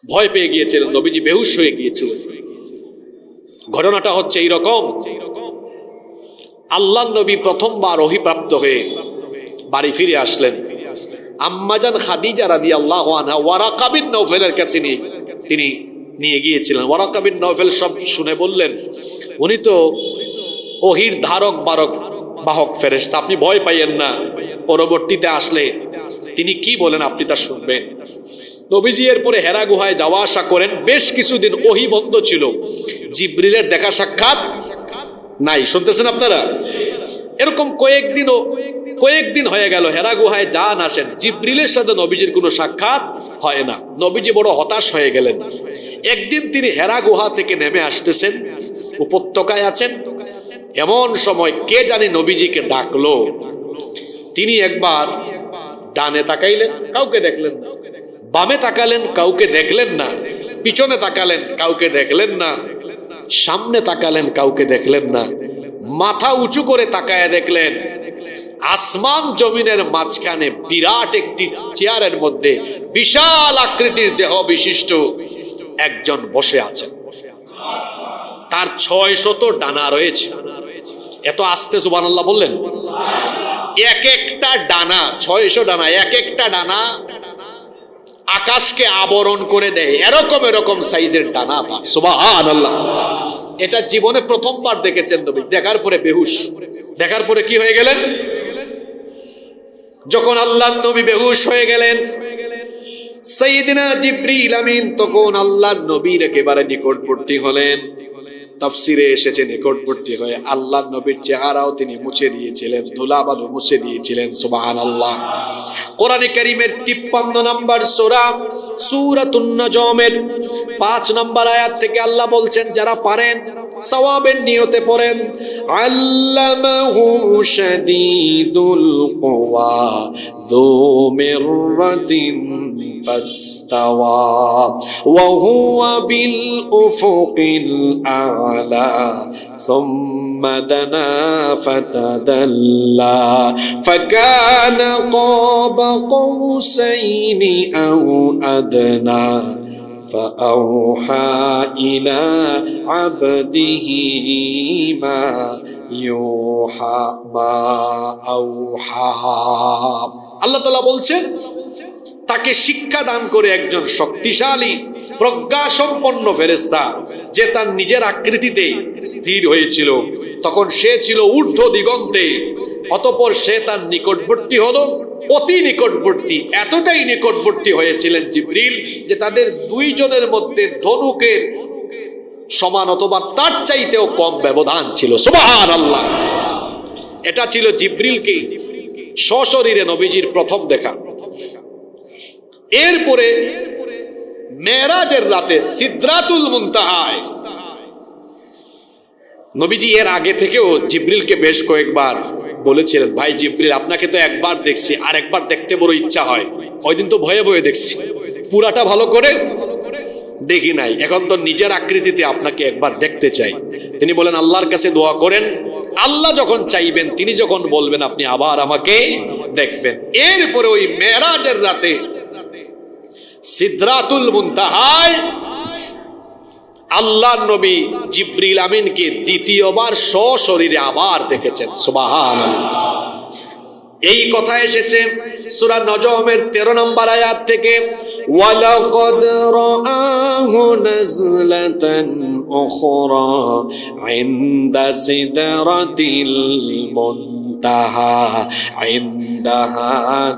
ভয় পেয়ে গিয়েছিলেন, নবীজি বেহুশ হয়ে গিয়েছিলেন। ঘটনাটা হচ্ছে এইরকম, আল্লাহর নবী প্রথমবার ওহীপ্রাপ্ত হয়ে বাড়ি ফিরে আসলেন। আম্মাজান খাদিজা রাদিয়াল্লাহু আনহা ওয়ারাকা বিন নওফেলের কাছে তিনি নিয়ে গিয়েছিলেন। ওয়ারাকা বিন নওফেল সব শুনে বললেন, উনি তো ওহীর ধারক বাহক ফেরেশতা, আপনি ভয় পাইয়েন না, পরবর্তীতে আসলে তিনি কি বলেন আপনি তা শুনবেন। নবীজি এরপরে হেরা গুহায় যাওয়া আসা করেন। বেশ কিছুদিন ওহী বন্ধ ছিল, জিবরিলের দেখা সাক্ষাৎ নাই। শুনতেছেন আপনারা? এরকম কয়েকদিন হয়ে গেল, হেরা গুহায় যান আসেন, জিবরিলের সাথে নবীজির কোনো সাক্ষাৎ হয় না। নবীজি বড় হতাশ হয়ে গেলেন। একদিন তিনি হেরা গুহা থেকে নেমে আসতেছেন, উপত্যকায় আছেন, এমন সময় কে জানি নবীজিকে ডাকলো। তিনি একবার ডানে তাকাইলেন, কাউকে দেখলেন না, বামে তাকালেন, কাউকে দেখলেন না, পিছনে তাকালেন, কাউকে দেখলেন না, সামনে তাকালেন, কাউকে দেখলেন না, মাথা উঁচু করে তাকায় দেখলেন আসমান জমিনের মাঝখানে বিরাট একটি চেয়ারের মধ্যে বিশাল আকৃতির দেহ বিশিষ্ট একজন বসে আছেন। তার 600 ডানা রয়েছে। এত আস্তে সুবহানাল্লাহ বললেন। এক একটা ডানা, 600 ডানা, এক একটা ডানা আকাশকে আবরণ করে দেয়, এরকম সাইজের ডানা তার। সুবহানাল্লাহ। এটা জীবনে প্রথমবার দেখেছেন নবী। দেখার পরে বেহুশ। দেখার পরে কি হয়ে গেলেন? যখন আল্লাহর নবী বেহুশ হয়ে গেলেন, সাইয়্যিদিনা জিবরিল আমিন তখন আল্লাহর নবীর একেবারে নিকটবর্তী হলেন। তাফসিরে এসেছে নিকটবর্তী হয়ে আল্লাহর নবীর চেহারাও তিনি মুছে দিয়েছিলেন, ধুলাবালু মুছে দিয়েছিলেন। সুবহানাল্লাহ। কোরআনে কারীমের 53 নম্বর সূরা সূরাতুন নাজমের 5 নম্বর আয়াত থেকে আল্লাহ বলছেন, যারা পারেন সওয়াবের নিয়তে পড়েন, আল্লামাহু শাদীদুল কুওয়া যু মিররাতিন ফাস্তাওয়া ওয়া হুয়া বিল উফুকিল আ'লা সুম্মা দানা ফাতাদাল্লা ফাকানা কাবা কওসাইনি আও আদনা فأوحى إلى عبده ما يوحى ما أوحى। আল্লাহ তাআলা বলছেন, তাকে শিক্ষা দান করে একজন শক্তিশালী প্রজ্ঞা সম্পন্ন ফেরেশতা, যে তার নিজের আকৃতিতে স্থির হয়েছিল। তখন সে ছিল ঊর্ধ্ব দিগন্তে, অতঃপর সে তার নিকটবর্তী হলো, অতি নিকটবর্তী, এতটাই নিকটবর্তী হয়েছিলেন জিবরিল যে তাদের দুইজনের মধ্যে ধনুকের সমান অথবা তার চাইতেও কম ব্যবধান ছিল। সুবহানাল্লাহ। এটা ছিল জিবরিলকে সশরীরে নবীজির প্রথম দেখা। এরপরে মেরাজের রাতে সিদরাতুল মুনতাহায় নবীজি এর আগে থেকেও জিবরিলকে বেশ কয়েকবার বলেছিলেন, ভাই জিবরিল, আপনাকে তো একবার দেখছি, আর একবার দেখতে বড় ইচ্ছা হয়। ওই দিন তো ভয়ে ভয়ে দেখছি, পুরাটা ভালো করে দেখি নাই, এখন তো নিজের আকৃতিতে আপনাকে একবার দেখতে চাই। তিনি বলেন, আল্লাহর কাছে দোয়া করেন, আল্লাহ যখন চাইবেন, তিনি যখন বলবেন, আপনি আবার আমাকে দেখবেন। এরপরে ওই মেরাজের রাতে সিদরাতুল মুনতাহায় আল্লাহর নবী জিবরিল আমিনকে দ্বিতীয়বার সশরীরে আবার দেখেছেন। সুবহানাল্লাহ। এই কথা এসেছে সূরা নজমের 13 নম্বর আয়াত থেকে, ওয়ালাকাদ রাআহু নাজলাতান উখরা ইনদা সিদরাতিল মুনতাহা ইনদাহা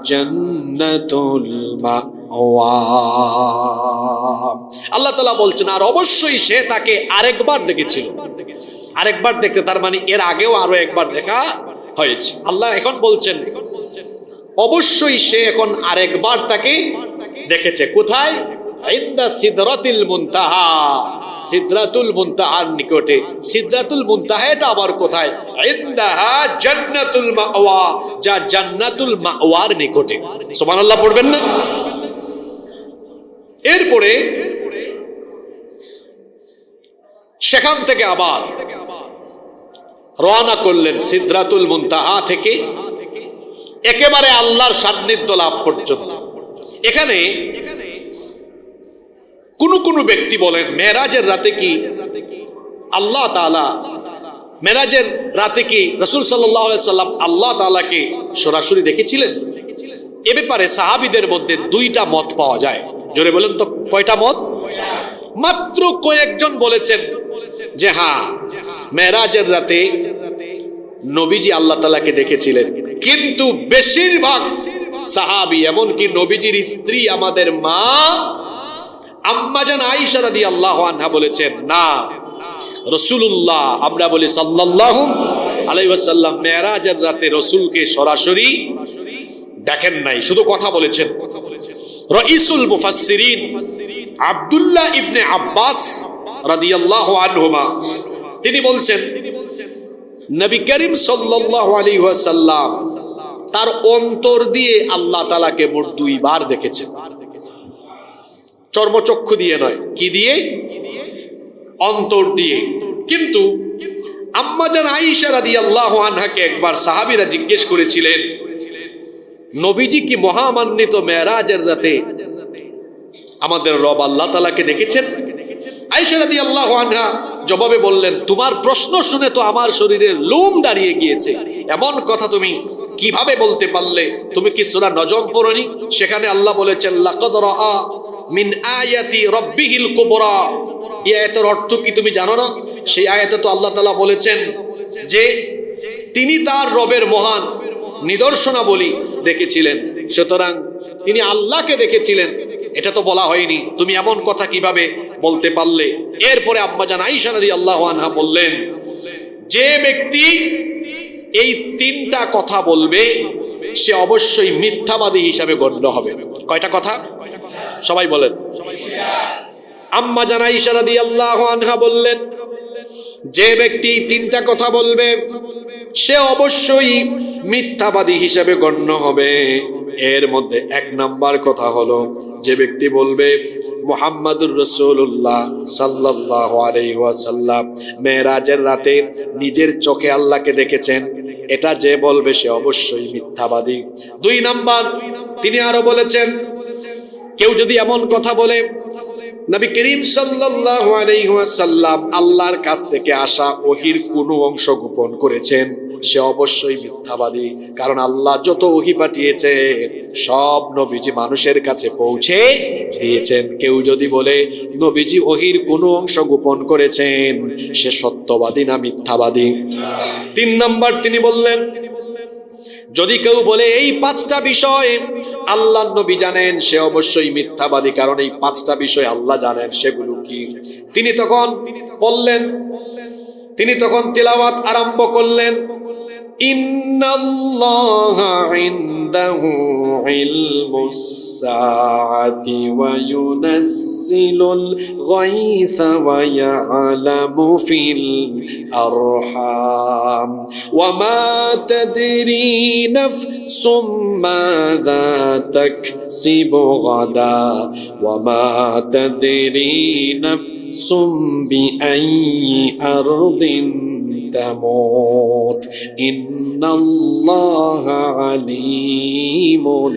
জান্নাতুল মাওয়া। আল্লাহ তাআলা বলছেন আর অবশ্যই সে তাকে আরেকবার দেখেছিল। আরেকবার দেখছে, তার মানে এর আগেও আরো একবার দেখা হয়েছে। আল্লাহ এখন বলছেন অবশ্যই সে এখন আরেকবার তাকে দেখেছে। কোথায়? ইনদা সিদরাতিল মুনতাহা, সিদরাতুল মুনতাহার নিকটে। সিদরাতুল মুনতাহা এটা আবার কোথায়? ইনদাহা জান্নাতুল মাওয়া, যা জান্নাতুল মাওয়ার নিকটে। সুবহানাল্লাহ পড়বেন না? এরপরে সেখান থেকে আবার রওনা করলেন সিদরাতুল মুনতাহা থেকে একেবারে আল্লাহর সান্নিধ্য লাভ পর্যন্ত। এখানে কোন ব্যক্তি বলেন মেরাজের রাতে কি আল্লাহ তাআলা, মেরাজের রাতে কি রাসূল সাল্লাল্লাহু আলাইহি সাল্লাম আল্লাহ তাআলাকে সরাসরি দেখেছিলেন? এ ব্যাপারে সাহাবীদের মধ্যে দুইটা মত পাওয়া যায়। জোরে বলেন তো কয়টা মত? মাত্র কয়েকজন বলেছেন যে হ্যাঁ, মেরাজের রাতে নবীজি আল্লাহ তাআলাকে দেখেছিলেন। কিন্তু বেশিরভাগ সাহাবী, এমনকি নবীজির স্ত্রী আমাদের মা আম্মাজান আয়েশা রাদিয়াল্লাহু আনহা বলেছেন না, রাসূলুল্লাহ, আমরা বলি সাল্লাল্লাহু আলাইহি ওয়াসাল্লাম, মেরাজের রাতে রাসূলকে সরাসরি দেখেন নাই, শুধু কথা বলেছেন। রাইসুল মুফাসসিরিন আব্দুল্লাহ ইবনে আব্বাস রাদিয়াল্লাহু আনহুমা তিনি বলছেন নবী করিম সাল্লাল্লাহু আলাইহি ওয়াসাল্লাম তার অন্তর দিয়ে আল্লাহ তাআলাকে মোট দুইবার দেখেছেন। চর্মচক্ষু দিয়ে নয়, কি দিয়ে? অন্তর দিয়ে। কিন্তু আম্মাজান আয়েশা রাদিয়াল্লাহু আনহাকে একবার সাহাবীরা জিজ্ঞেস করেছিলেন নবীজি কি মহামান্বিত মেরাজের রাতে আমাদের রব আল্লাহ তাআলাকে দেখেছেন? আয়েশা রাদিয়াল্লাহু আনহা জবাবে বললেন, তোমার প্রশ্ন শুনে তো আমার শরীরের লোম দাঁড়িয়ে গিয়েছে। এমন কথা তুমি কিভাবে বলতে পারলে? তুমি কি সূরা নজম পড়নি? সেখানে আল্লাহ বলেছেন লাকাদ রাআ মিন আয়াতি রাব্বিহিল কুবরা। এই আয়াতের অর্থ কি তুমি জানো না? সেই আয়াতে তো আল্লাহ তাআলা বলেছেন যে তিনি তার রবের মহান নিদর্শনাবলী দেখেছিলেন, সুতরাং তিনি আল্লাহকে দেখেছিলেন। এটা তো বলা হয়নি, তুমি এমন কথা কিভাবে বলতে পারলে? এরপরে আম্মাজান আয়েশা রাদিয়াল্লাহু আনহা বললেন, যে ব্যক্তি এই তিনটা কথা বলবে সে অবশ্যই মিথ্যাবাদী হিসাবে গণ্য হবে। কয়টা কথা? সবাই বলেন। আম্মাজান আয়েশা রাদিয়াল্লাহু আনহা বললেন, যে ব্যক্তি তিনটা কথা বলবে সে অবশ্যই মিথ্যাবাদী হিসাবে গণ্য হবে। এর মধ্যে এক নাম্বার কথা হলো, যে ব্যক্তি বলবে মুহাম্মাদুর রাসূলুল্লাহ সাল্লাল্লাহু আলাইহি ওয়াসাল্লাম মেরাজের রাতে নিজের চোখে আল্লাহকে দেখেছেন, এটা যে বলবে সে অবশ্যই মিথ্যাবাদী। দুই নাম্বার তিনি আরো বলেছেন, কেউ যদি এমন কথা বলে নবী করিম সাল্লাল্লাহু আলাইহি ওয়াসাল্লাম আল্লাহর কাছ থেকে আসা ওহীর কোনো অংশ গোপন করেছেন, সে অবশ্যই মিথ্যাবাদী। কারণ আল্লাহ যত ওহী পাঠিয়েছেন সব নবীজি মানুষের কাছে পৌঁছে দিয়েছেন। কেউ যদি বলে নবীজি ওহীর কোনো অংশ গোপন করেছেন, সে সত্যবাদী না মিথ্যাবাদী? তিন নাম্বার তিনি বললেন, যদি কেউ বলে এই পাঁচটা বিষয় আল্লাহর নবী জানেন, সে অবশ্যই মিথ্যাবাদী। কারণ এই পাঁচটা বিষয় আল্লাহ জানেন। সেগুলো কি? তিনি তখন বললেন, তিনি তখন তিলাওয়াত আরম্ভ করলেন, ইন্নাল্লাহা ইনদাহু ইলমুস সাআতি ওয়া ইউনাজ্জিলুল গায়সা ওয়া ইয়ালামু ফিল আরহাম ওয়া মা তাদরি নাফসুম মাযা তাকসিবু গাদা ওয়া মা তাদরি নাফসুম বিআইয়ি আরদিন তামুত ইন্নাল্লাহা আলীমুন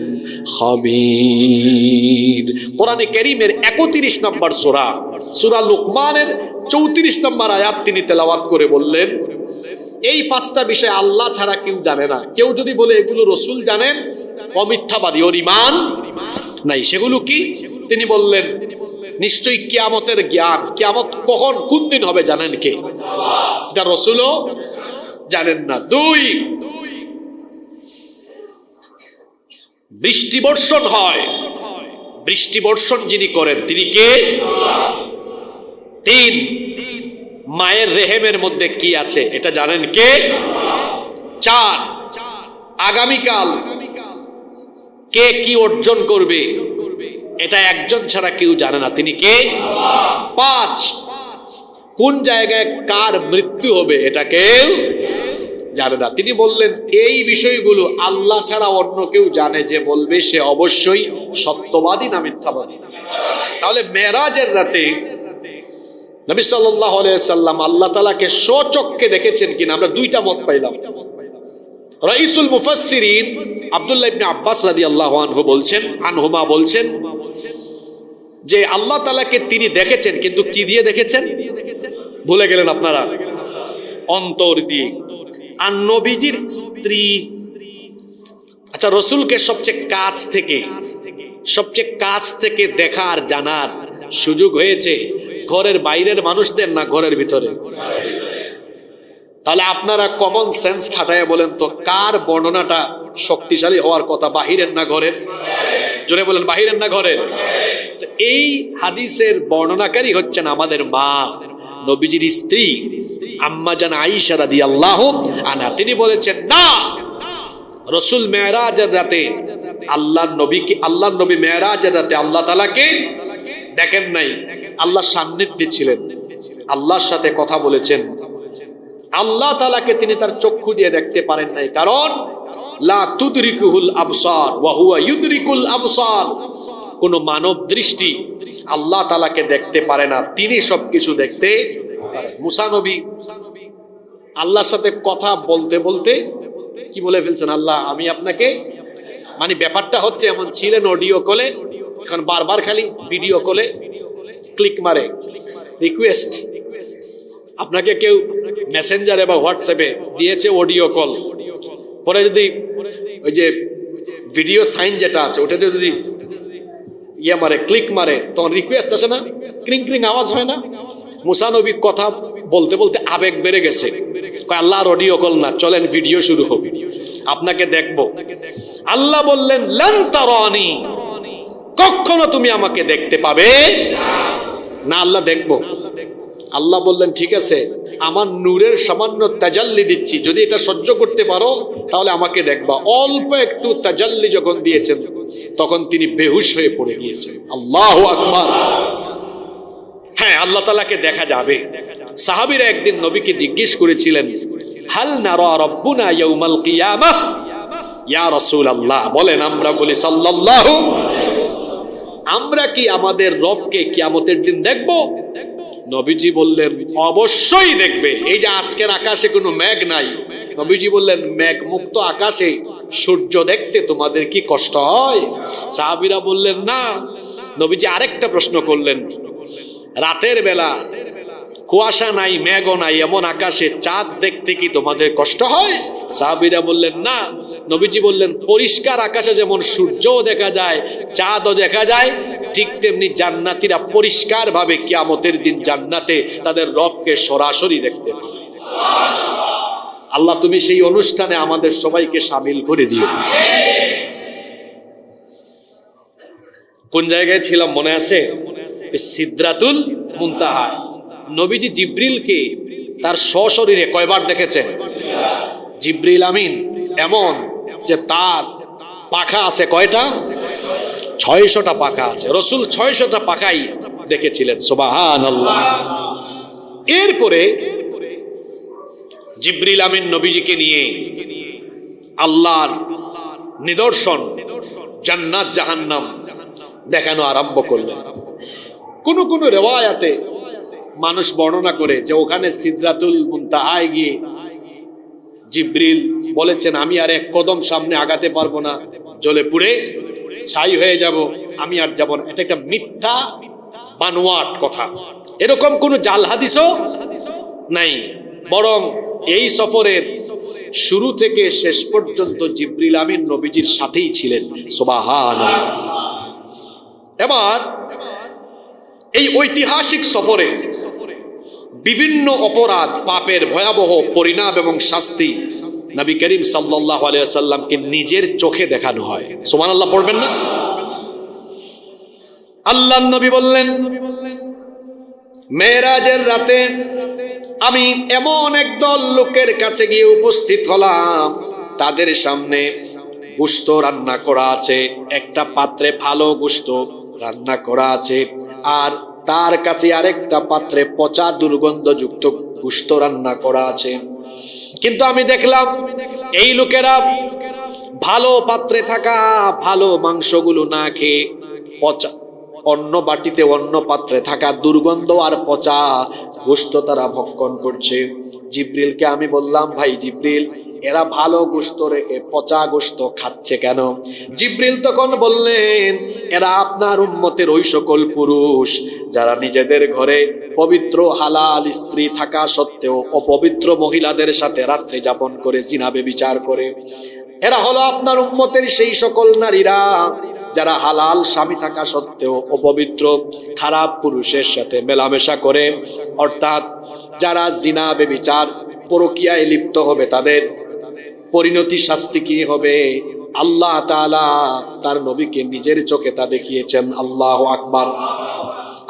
খাবীর। কোরআনে কারীমের 31 নম্বর সূরা, সূরা লুকমানের 34 নম্বর আয়াত তিনি তেলাওয়াত করে বললেন, এই পাঁচটা বিষয় আল্লাহ ছাড়া কেউ জানে না। কেউ যদি বলে এগুলো রাসূল জানেন, অমিথ্যাবাদী, ওর ঈমান নাই। সেগুলো কি? তিনি বললেন, নিশ্চয়ই কিয়ামতের জ্ঞান। কিয়ামত কখন কোন দিন হবে জানেন কে? এটা রাসূলও জানেন না। দুই, বৃষ্টি বর্ষণ হয়, বৃষ্টি বর্ষণ যিনি করেন তিনি কে? তিন, মায়ের রেহেমের মধ্যে কি আছে এটা জানেন কে? চার, আগামীকাল কে কি অর্জন করবে এটা একজন ছাড়া কেউ জানে না, তিনি কে? পাঁচ, কোন জায়গায় কার মৃত্যু হবে এটা কেউ জানে না। তিনি বললেন এই বিষয়গুলো আল্লাহ ছাড়া অন্য কেউ জানে, যে বলবে সে অবশ্যই সত্যবাদী না মিথ্যাবাদী। তাহলে মেরাজের রাতে নবী সাল্লাল্লাহু আলাইহি সাল্লাম আল্লাহ তাআলাকে স্বচক্ষে দেখেছেন কিনা আমরা দুইটা মত পাইলাম। রাইসুল মুফাসসিরিন আব্দুল্লাহ ইবনে আব্বাস রাদিয়াল্লাহু আনহুমা বলছেন যে আল্লাহ তাআলাকে তিনি দেখেছেন, কিন্তু কি দিয়ে দেখেছেন ভুলে গেলেন আপনারা? অন্তর দিয়ে। আর নবীজির স্ত্রী, আচ্ছা রসুলকে সবচেয়ে কাছ থেকে দেখার জানার সুযোগ হয়েছে ঘরের বাইরের মানুষদের না ঘরের ভিতরে? তাহলে আপনারা কমন সেন্স খাটায় বলেন তো কার বর্ণনাটা শক্তিশালী হওয়ার কথা, বাহিরের না ঘরের? জোরে বলেন, বাহিরের না ঘরের? এই হাদিসের বর্ণনাকারী হচ্ছেন আমাদের মা, নবীজির স্ত্রী আম্মা জান আয়েশা রাদিয়াল্লাহু আনহা। তিনি বলেছেন না, রাসূল মেরাজের রাতে আল্লাহর নবী মেরাজের রাতে আল্লাহ তাআলাকে দেখেন নাই, আল্লাহর সান্নিধ্যে ছিলেন, আল্লাহর সাথে কথা বলেছেন। আল্লাহ তাআলাকে তিনি তার চক্ষু দিয়ে দেখতে পারেন নাই, কারণ লা তুদরিকুহুল আবসার ওয়া হুয়া ইউদরিকুল আবসার। কোন মানব দৃষ্টি আল্লাহ তাআলাকে দেখতে পারে না, তিনি সবকিছু দেখতে পারেন। মুসা নবী আল্লাহর সাথে কথা বলতে বলতে কি বলে ফেলছেন, আল্লাহ আমি আপনাকে, মানে ব্যাপারটা হচ্ছে এমন, ছিলেন অডিও কলে, এখন বারবার খালি ভিডিও কলে ক্লিক মারে রিকোয়েস্ট। আপনাকে কেউ মেসেঞ্জারে বা হোয়াটসঅ্যাপে দিয়েছে অডিও কল, পরে যদি ওই যে ভিডিও সাইন যেটা আছে ওটাতে যদি ইয়ে মারে, ক্লিক মারে, তখন রিকোয়েস্ট আসে না, ক্রিং ক্রিং আওয়াজ হয় না? মুসা নবী কথা বলতে বলতে আবেগ বেড়ে গেছে, আল্লাহর অডিও কল না, চলেন ভিডিও শুরু হোক, আপনাকে দেখবো। আল্লাহ বললেন লান তারানি, কখনো তুমি আমাকে দেখতে পাবে না। আল্লাহ দেখবো। আল্লাহ বললেন ঠিক আছে, আমার নূরের সামান্য তাজাল্লি দিচ্ছি, যদি এটা সহ্য করতে পারো তাহলে আমাকে দেখবা। অল্প একটু তাজাল্লি যখন দিয়েছেন তখন তিনি বেহুশ হয়ে পড়ে গিয়েছেন। আল্লাহু আকবার। হ্যাঁ, আল্লাহ তাআলাকে দেখা যাবে। সাহাবীরা একদিন নবীকে জিজ্ঞেস করেছিলেন, হাল নারা রাব্বুনা ইয়াউমাল কিয়ামাহ, ইয়া রাসূলুল্লাহ বলেন, আমরা বলি সাল্লাল্লাহু, আমরা কি আমাদের রবকে কিয়ামতের দিন দেখব? নবীজি বললেন অবশ্যই দেখবে। এই যে আজকের আকাশে কোনো মেঘ নাই, নবীজি বললেন মেঘ মুক্ত আকাশে সূর্য দেখতে তোমাদের কি কষ্ট হয়? সাহাবীরা বললেন না। নবীজি আরেকটা প্রশ্ন করলেন, রাতের বেলা কুয়াশা নাই, মেঘও নাই, এমন আকাশে চাঁদ দেখতে কি তোমাদের কষ্ট হয়? সাহাবীরা বললেন না। নবীজি বললেন পরিষ্কার আকাশে যেমন সূর্যও দেখা যায়, চাঁদও দেখা যায়, ঠিক তেমনি জান্নাতীরা পরিষ্কার ভাবে কিয়ামতের দিন জান্নাতে তাদের রবকে সরাসরি দেখতে পাবে। আল্লাহ তুমি সেই অনুষ্ঠানে আমাদের সবাইকে শামিল করে দিও। কোন জায়গায় ছিলাম মনে আছে? সিদরাতুল মুনতাহা। নবীজি জিব্রিলকে তার সশরীরে কয়বার দেখেছেন? জিব্রিল আমিন এমন যে তার পাখা আছে কয়টা? 600টা পাখা আছে। রসুল 600টা পাখাই দেখেছিলেন। সুবহানাল্লাহ। এরপরে জিব্রিল আমিন নবীজিকে নিয়ে আল্লাহর নিদর্শন জান্নাত জাহান্নাম দেখানো আরম্ভ করলেন। কোন কোন রিওয়ায়াতে মানুষ বর্ণনা করে যে ওখানে সিদরাতুল মুনতাহায় গিয়ে জিব্রিল বলেছেন আমি আর এক কদম সামনে আগাতে পারবো না, জ্বলে পুড়ে ছাই হয়ে যাব, আমি আর যাব না। এটা একটা মিথ্যা বানোয়াট কথা, এরকম কোন জাল হাদিসও নাই। বরং এই সফরের শুরু থেকে শেষ পর্যন্ত জিব্রিল আমিন নবীজির সাথেই ছিলেন। সুবহানাল্লাহ। এবার এই ঐতিহাসিক সফরে বিভিন্ন অপরাধ পাপের ভয়াবহ পরিণাম এবং শাস্তি নবী করিম সাল্লাল্লাহু আলাইহি ওয়াসাল্লামকে নিজের চোখে দেখানো হয়। সুবহানাল্লাহ পড়বেন না? আল্লাহর নবী বললেন, মেরাজের রাতে আমি এমন একদল লোকের কাছে গিয়ে উপস্থিত হলাম, তাদের সামনে গোশত রান্না করা আছে, একটা পাত্রে ভালো গোশত রান্না করা আছে, আর তার কাছে আরেকটা পাত্রে পচা দুর্গন্ধযুক্ত গোশত রান্না করা আছে। কিন্তু আমি দেখলাম এই লোকেরা ভালো পাত্রে থাকা ভালো মাংসগুলো না খেয়ে পচা অন্য বাটিতে অন্য পাত্রে থাকা দুর্গন্ধ আর পচা গোশত তারা ভক্ষণ করছে। জিবরিলকে আমি বললাম, ভাই জিবরিল, এরা ভালো গোশত রেখে পচা গোশত খাচ্ছে কেন? জিবরিল তখন বললেন, এরা আপনার উম্মতের ওই সকল পুরুষ যারা নিজেদের ঘরে পবিত্র হালাল স্ত্রী থাকা সত্ত্বেও অপবিত্র মহিলাদের সাথে রাত্রি যাপন করে জিনা ব্যভিচার করে। এরা হলো আপনার উম্মতের সেই সকল নারীরা যারা হালাল স্বামী থাকা সত্ত্বেও অপবিত্র খারাপ পুরুষের সাথে মেলামেশা করে, অর্থাৎ যারা জিনা ব্যভিচার পরকীয়ায় লিপ্ত হবে তাদের পরিণতি শাস্তি কি হবে? আল্লাহ তাআলা তার নবীকে নিজের চোখে তা দেখিয়েছেন। আল্লাহু আকবার।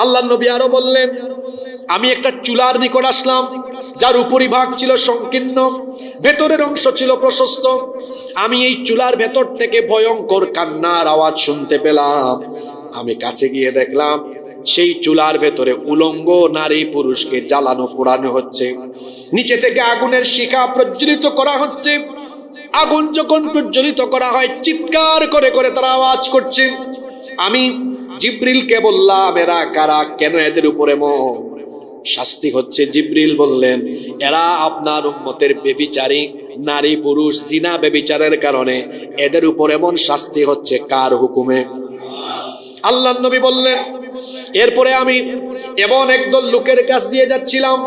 আল্লাহর নবী আরো বললেন, আমি একটা চুলার নিকট আসলাম যার উপরিভাগ ছিল সংকীর্ণ, ভেতরের অংশ ছিল প্রশস্ত। আমি এই চুলার ভেতর থেকে ভয়ঙ্কর কান্নার আওয়াজ শুনতে পেলাম। আমি কাছে গিয়ে দেখলাম সেই চুলার ভেতরে উলঙ্গ নারী পুরুষকে জ্বালানো পোড়ানো হচ্ছে, নিচে থেকে আগুনের শিখা প্রজ্বলিত করা হচ্ছে। আগুন যখন প্রজ্বলিত করা হয় চিৎকার করে করে তারা আওয়াজ করছে। আমি জিবরিলকে বললাম, এরা কারা, কেন এদের উপরে এমন শাস্তি হচ্ছে? জিবরিল বললেন, এরা আপনার উম্মতের ব্যভিচারী নারী পুরুষ, জিনা ব্যভিচারের কারণে এদের উপর এমন শাস্তি হচ্ছে। কার হুকুমে? আল্লাহর নবী বললেন, এরপরে আমি এমন একদল লোকের কাছ দিয়ে যাচ্ছিলাম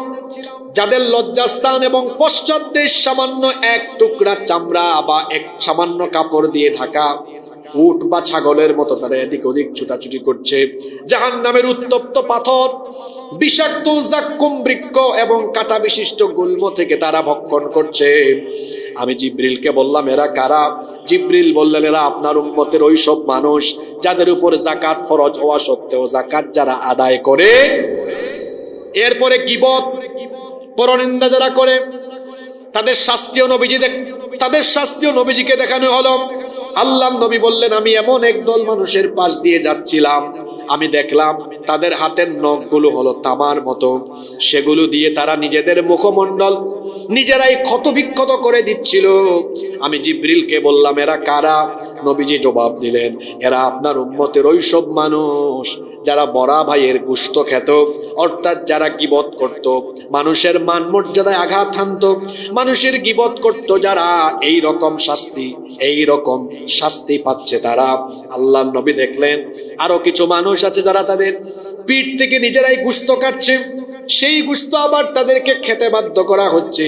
যাদের লজ্জাস্থান এবং পশ্চাৎ দেশ সামান্য এক টুকরা চামড়া বা এক সামান্য কাপড় দিয়ে ঢাকা। উট বা ছাগলের মতো তারা এদিক ওদিক ছুটাছুটি করছে। জাহান্নামের উত্তপ্ত পাথর, বিষাক্ত জাক্কুম বৃক্ষ এবং কাঁটা বিশিষ্ট গুল্ম থেকে তারা ভক্ষণ করছে। আমি জিবরিলকে বললাম, এরা কারা? জিবরিল বললেন, এরা আপনার উম্মতের ওই সব মানুষ যাদের উপর যাকাত ফরজ হওয়া সত্ত্বেও যাকাত যারা আদায় করে। এরপরে গীবত পরনিন্দা যারা করে তাদের শাস্তিও নবীজিকে দেখানো হলো। আল্লাহ নবী বললেন, আমি এমন একদল মানুষের পাশ দিয়ে যাচ্ছিলাম, আমি দেখলাম তাদের হাতের নখগুলো হলো তামার মতো, সেগুলো দিয়ে তারা নিজেদের মুখমণ্ডল নিজেরাই ক্ষতবিক্ষত করে দিচ্ছিল। আমি জিবরিলকে বললাম, এরা কারা? নবীজি জবাব দিলেন, এরা আপনার উম্মতের ওই সব মানুষ যারা বড়া ভাইয়ের গোশত খেত, অর্থাৎ যারা গীবত করত, মানুষের মান মর্যাদায় আঘাত হানত, মানুষের গীবত করত যারা, এই রকম শাস্তি পাচ্ছে তারা। আল্লাহর নবী দেখলেন আরো কিছু মানুষ আছে যারা তাদের পিঠ থেকে নিজেরাই গোশত কাটছে, সেই গোশত আবার তাদেরকে খেতে বাধ্য করা হচ্ছে,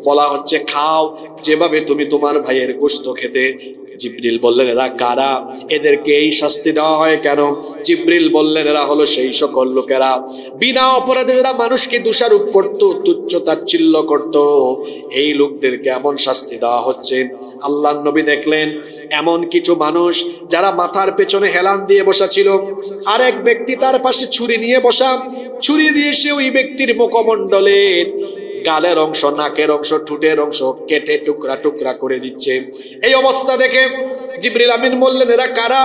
বলা হচ্ছে খাও যেভাবে তুমি তোমার ভাইয়ের গোশত খেতে। জিবরিল বললেন, এরা কারা? এদেরকে এই শাস্তি দেওয়া হয় কেন? জিবরিল বললেন, এরা হলো সেই সকল লোকেরা বিনা অপরাধে যারা মানুষকে দোষারোপ করত, তুচ্ছ তাচ্ছিল্য করত, এই লোকদেরকে এমন শাস্তি দেওয়া হচ্ছে। আল্লাহর নবী দেখলেন এমন কিছু মানুষ যারা মাথার পেছনে হেলান দিয়ে বসা ছিল, আরেক ব্যক্তি তার পাশে ছুরি নিয়ে বসা, ছুরি দিয়ে সে ওই ব্যক্তির মুখমণ্ডলের গালের অংশ, নাকের অংশ, ঠোঁটের অংশ কেটে টুকরা টুকরা করে দিচ্ছে। এই অবস্থা দেখে জিবরিল আমিন বললেন, এরা কারা?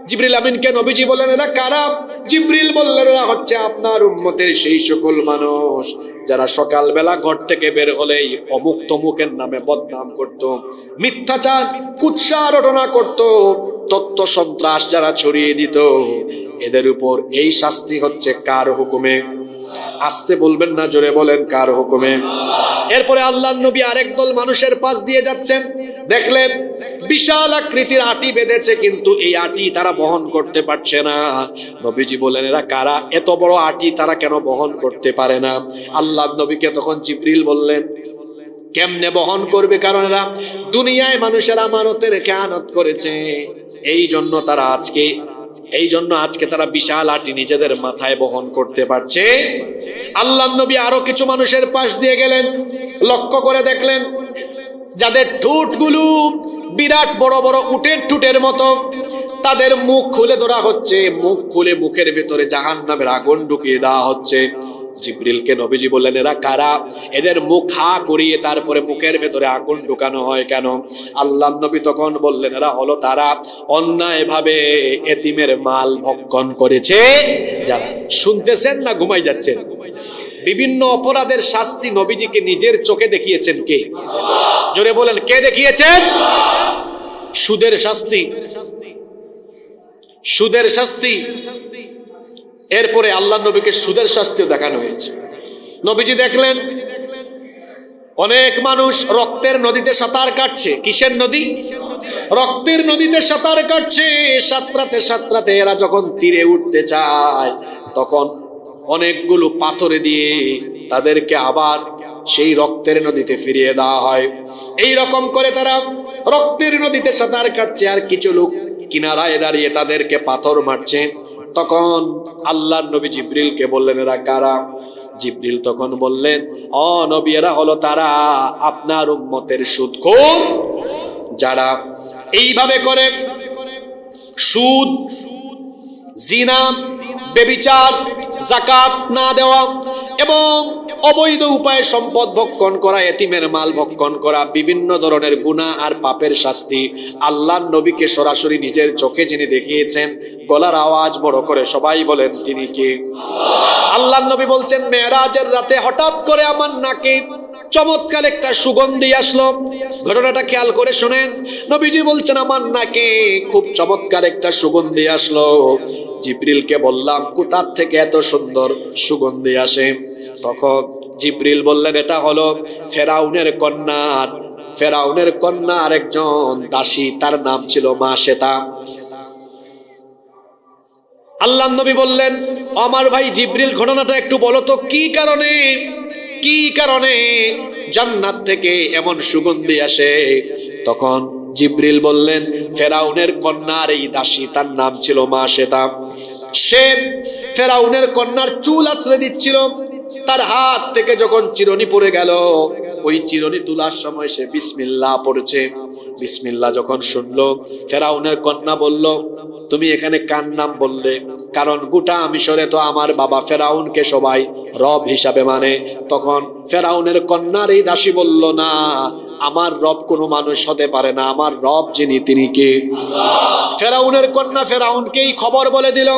জিবরিল আমিনকে নবীজি বললেন, এরা কারা? জিবরিল বললেন, এরা হচ্ছে আপনার উম্মতের সেই সকল মানুষ যারা সকালবেলা ঘর থেকে বের হলেই অমুক তমুকের নামে বদনাম করত, মিথ্যাচার কুৎসা রটনা করত, তথ্য সন্ত্রাস যারা ছড়িয়ে দিত। এদের উপর এই শাস্তি হচ্ছে কার হুকুমে? আসতে বলবেন না, জোরে বলেন, কার হুকুমে? এরপরে আল্লাহর নবী আরেক দল মানুষের পাশ দিয়ে যাচ্ছেন, দেখলেন বিশাল আকৃতির আটি বেঁধেছে, কিন্তু এই আটি তারা বহন করতে পারছে না। নবীজি বলেন, এরা কারা? এত বড় আটি তারা কেন বহন করতে পারে না? আল্লাহর নবীকে তখন জিবরিল বললেন, কেমনে বহন করবে? কারণ এরা দুনিয়ায় মানুষের আমানতের খেয়ানত করেছে, এই জন্য আজকে তারা বিশাল আটি নিজেদের মাথায় বহন করতে পারছে। আল্লাহর নবী আরো কিছু মানুষের পাশ দিয়ে গেলেন, লক্ষ্য করে দেখলেন যাদের ঠোঁটগুলো বিরাট বড় বড় উটের ঠোঁটের মতো, তাদের মুখ খুলে ধরা হচ্ছে, মুখ খুলে মুখের ভেতরে জাহান্নামের আগুন ঢুকিয়ে দেওয়া হচ্ছে। জিবরিলকে নবীজি বললেন, এরা কারা? এদের মুখ হা করিয়ে তারপরে মুখের ভেতরে আগুন ঢুকানো হয় কেন? আল্লাহর নবী তখন বললেন, এরা হলো তারা অন্যায়ভাবে এতিমের মাল ভক্ষণ করেছে যারা। শুনতেছেন না ঘুমাই যাচ্ছেন? বিভিন্ন অপরাধের শাস্তি নবীজিকে নিজের চোখে দেখিয়েছেন কে? জোরে বলেন, কে দেখিয়েছেন? সুদের শাস্তি, সুদের শাস্তি। এরপরে আল্লাহ নবীকে সুদের শাস্তিও দেখানো হয়েছে। নবীজি দেখলেন অনেক মানুষ রক্তের নদীতে সাঁতার কাটছে। কিসের নদী? রক্তের নদীতে সাঁতার কাটছে। সাঁতরাতে সাঁতরাতে এরা যখন তীরে উঠতে চায়, তখন অনেকগুলো পাথরে দিয়ে তাদেরকে আবার সেই রক্তের নদীতে ফিরিয়ে দেওয়া হয়। এই রকম করে তারা রক্তের নদীতে সাঁতার কাটছে, আর কিছু লোক কিনারায় দাঁড়িয়ে তাদেরকে পাথর মারছে। তখন আল্লাহর নবী জিবরিলকে বললেন, এরা কারা? জিবরিল তখন বললেন, ও নবী, এরা হলো তারা আপনার উম্মতের সুদখোর, যারা এইভাবে করে সুদ, জিনা, ব্যভিচার, যাকাত না দেওয়া এবং অবৈধ উপায়ে সম্পদ ভক্ষণ করা, এতিমের মাল ভক্ষণ করা, বিভিন্ন ধরনের গুনাহ আর পাপের শাস্তি আল্লাহর নবীকে সরাসরি নিজের চোখে যিনি দেখিয়েছেন। গলার আওয়াজ বড় করে সবাই বলেন, তিনি কে? আল্লাহর নবী বলছেন, মেরাজের রাতে হঠাৎ করে আমার নাকে চমৎকার একটা সুগন্ধি আসলো। ঘটনাটা খেয়াল করে শুনেন। নবীজি বলছেন, আমার নাকে খুব চমৎকার একটা সুগন্ধি আসলো। জিবরিলকে বললাম, কোথার থেকে এত সুন্দর সুগন্ধি আসে? তখন জিবরিল বললেন, এটা হলো ফেরাউনের কন্যার, ফেরাউনের কন্যার একজন দাসী, তার নাম ছিল মাশেতা। আল্লাহর নবী বললেন, আমার ভাই জিবরিল, ঘটনাটা একটু বলো তো, কি কারণে, কি কারণে জান্নাত থেকে এমন সুগন্ধি আসে? তখন জিবরিল বললেন, ফেরাউনের কন্যার এই দাসী, তার নাম ছিল মাশেতা। সে ফেরাউনের কন্যার চুল আছড়ে দিচ্ছিল। তার হাত থেকে যখন চিরুনি পড়ে গেল, ওই চিরুনি তোলার সময় সে বিসমিল্লাহ পড়েছে। বিসমিল্লাহ যখন শুনলো, ফেরাউনের কন্যা বলল, তুমি এখানে কার নাম বললে? কারণ গোটা মিশরে তো আমার বাবা ফেরাউনকে সবাই রব হিসাবে মানে। তখন ফেরাউনের কন্যার এই দাসী বলল, না, আমার রব কোনো মানুষ হতে পারে না, আমার রব যিনি তিনি কে? ফেরাউনের কন্যা ফেরাউনকেই খবর বলে দিল।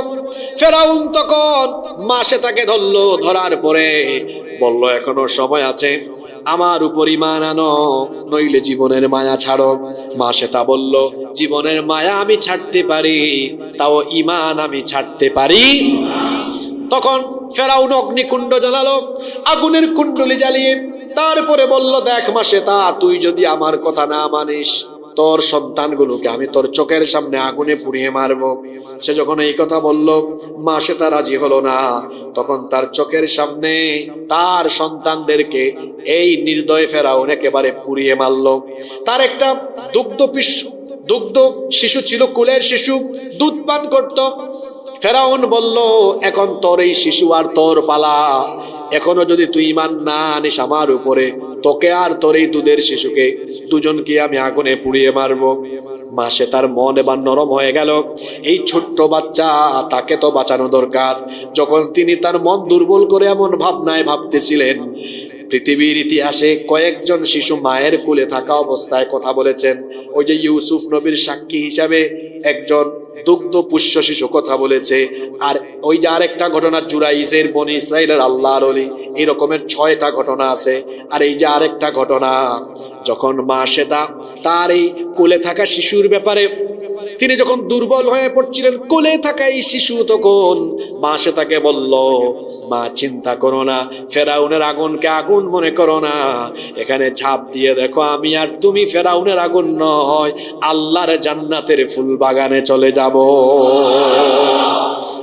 ফেরাউন তখন মাশেতাকে ধরলো, ধরার পরে বলল, এখনো সময় আছে, আমার উপর ঈমান আনো, নইলে জীবনের মায়া ছাড়ো। মাশেতা বলল, জীবনের মায়া আমি ছাড়তে পারি, তাও ঈমান আমি ছাড়তে পারি। তখন ফেরাউন অগ্নিকুণ্ড জ্বালালো, আগুনের কুণ্ডলি জ্বালিয়ে তারপরে বলল, দেখ মাশেতা, তুই যদি আমার কথা না মানিস, তোর সন্তানগুলোকে আমি তোর চোখের সামনে আগুনে পুড়িয়ে মারবো। সে যখন এই কথা বলল, মাশেতা রাজি হলো না। তখন তার চোখের সামনে তার সন্তানদেরকে এই নির্দয় ফেরাউন একেবারে পুড়িয়ে মারলো। তার একটা দুগ্ধ শিশু ছিল, কুলের শিশু, দুধ পান করত। ফেরাউন বলল, এখন তোর এই শিশু আর তোর পালা, এখনো যদি তুই ঈমান না আনিস আমার উপরে, তোকে আর তোর এই দুধের শিশুকে দুজনকে আমি আগুনে পুড়িয়ে মারবো। মাশেতার মন এবার নরম হয়ে গেল। এই ছোট্ট বাচ্চা, তাকে তো বাঁচানো দরকার। যখন তিনি তার মন দুর্বল করে এমন ভাবনায় ভাবতেছিলেন, পৃথিবীর ইতিহাসে কয়েকজন শিশু মায়ের কোলে থাকা অবস্থায় কথা বলেছেন। ওই যে ইউসুফ নবীর সাক্ষী হিসাবে একজন দুগ্ধ পুষ্য শিশু কথা বলেছে। আর ওই যে আরেকটা ঘটনা, জুরাইজের বনি ইসরাইলের আল্লাহর ওলি, এই রকমের 6টা ঘটনা আছে। আর এই যে আরেকটা ঘটনা, যখন মাশেতা তার এই কোলে থাকা শিশুর ব্যাপারে তিনি যখন দুর্বল হয়ে পড়ছিলেন, কোলে থাকা এই শিশু তখন মাশেতাকে বলল, মা চিন্তা করো না, ফেরাউনের আগুনকে আগুন মনে করো না, এখানে ঝাঁপ দিয়ে দেখো আমি আর তুমি ফেরাউনের আগুন নয়, আল্লাহর জান্নাতের ফুল বাগানে চলে যাব।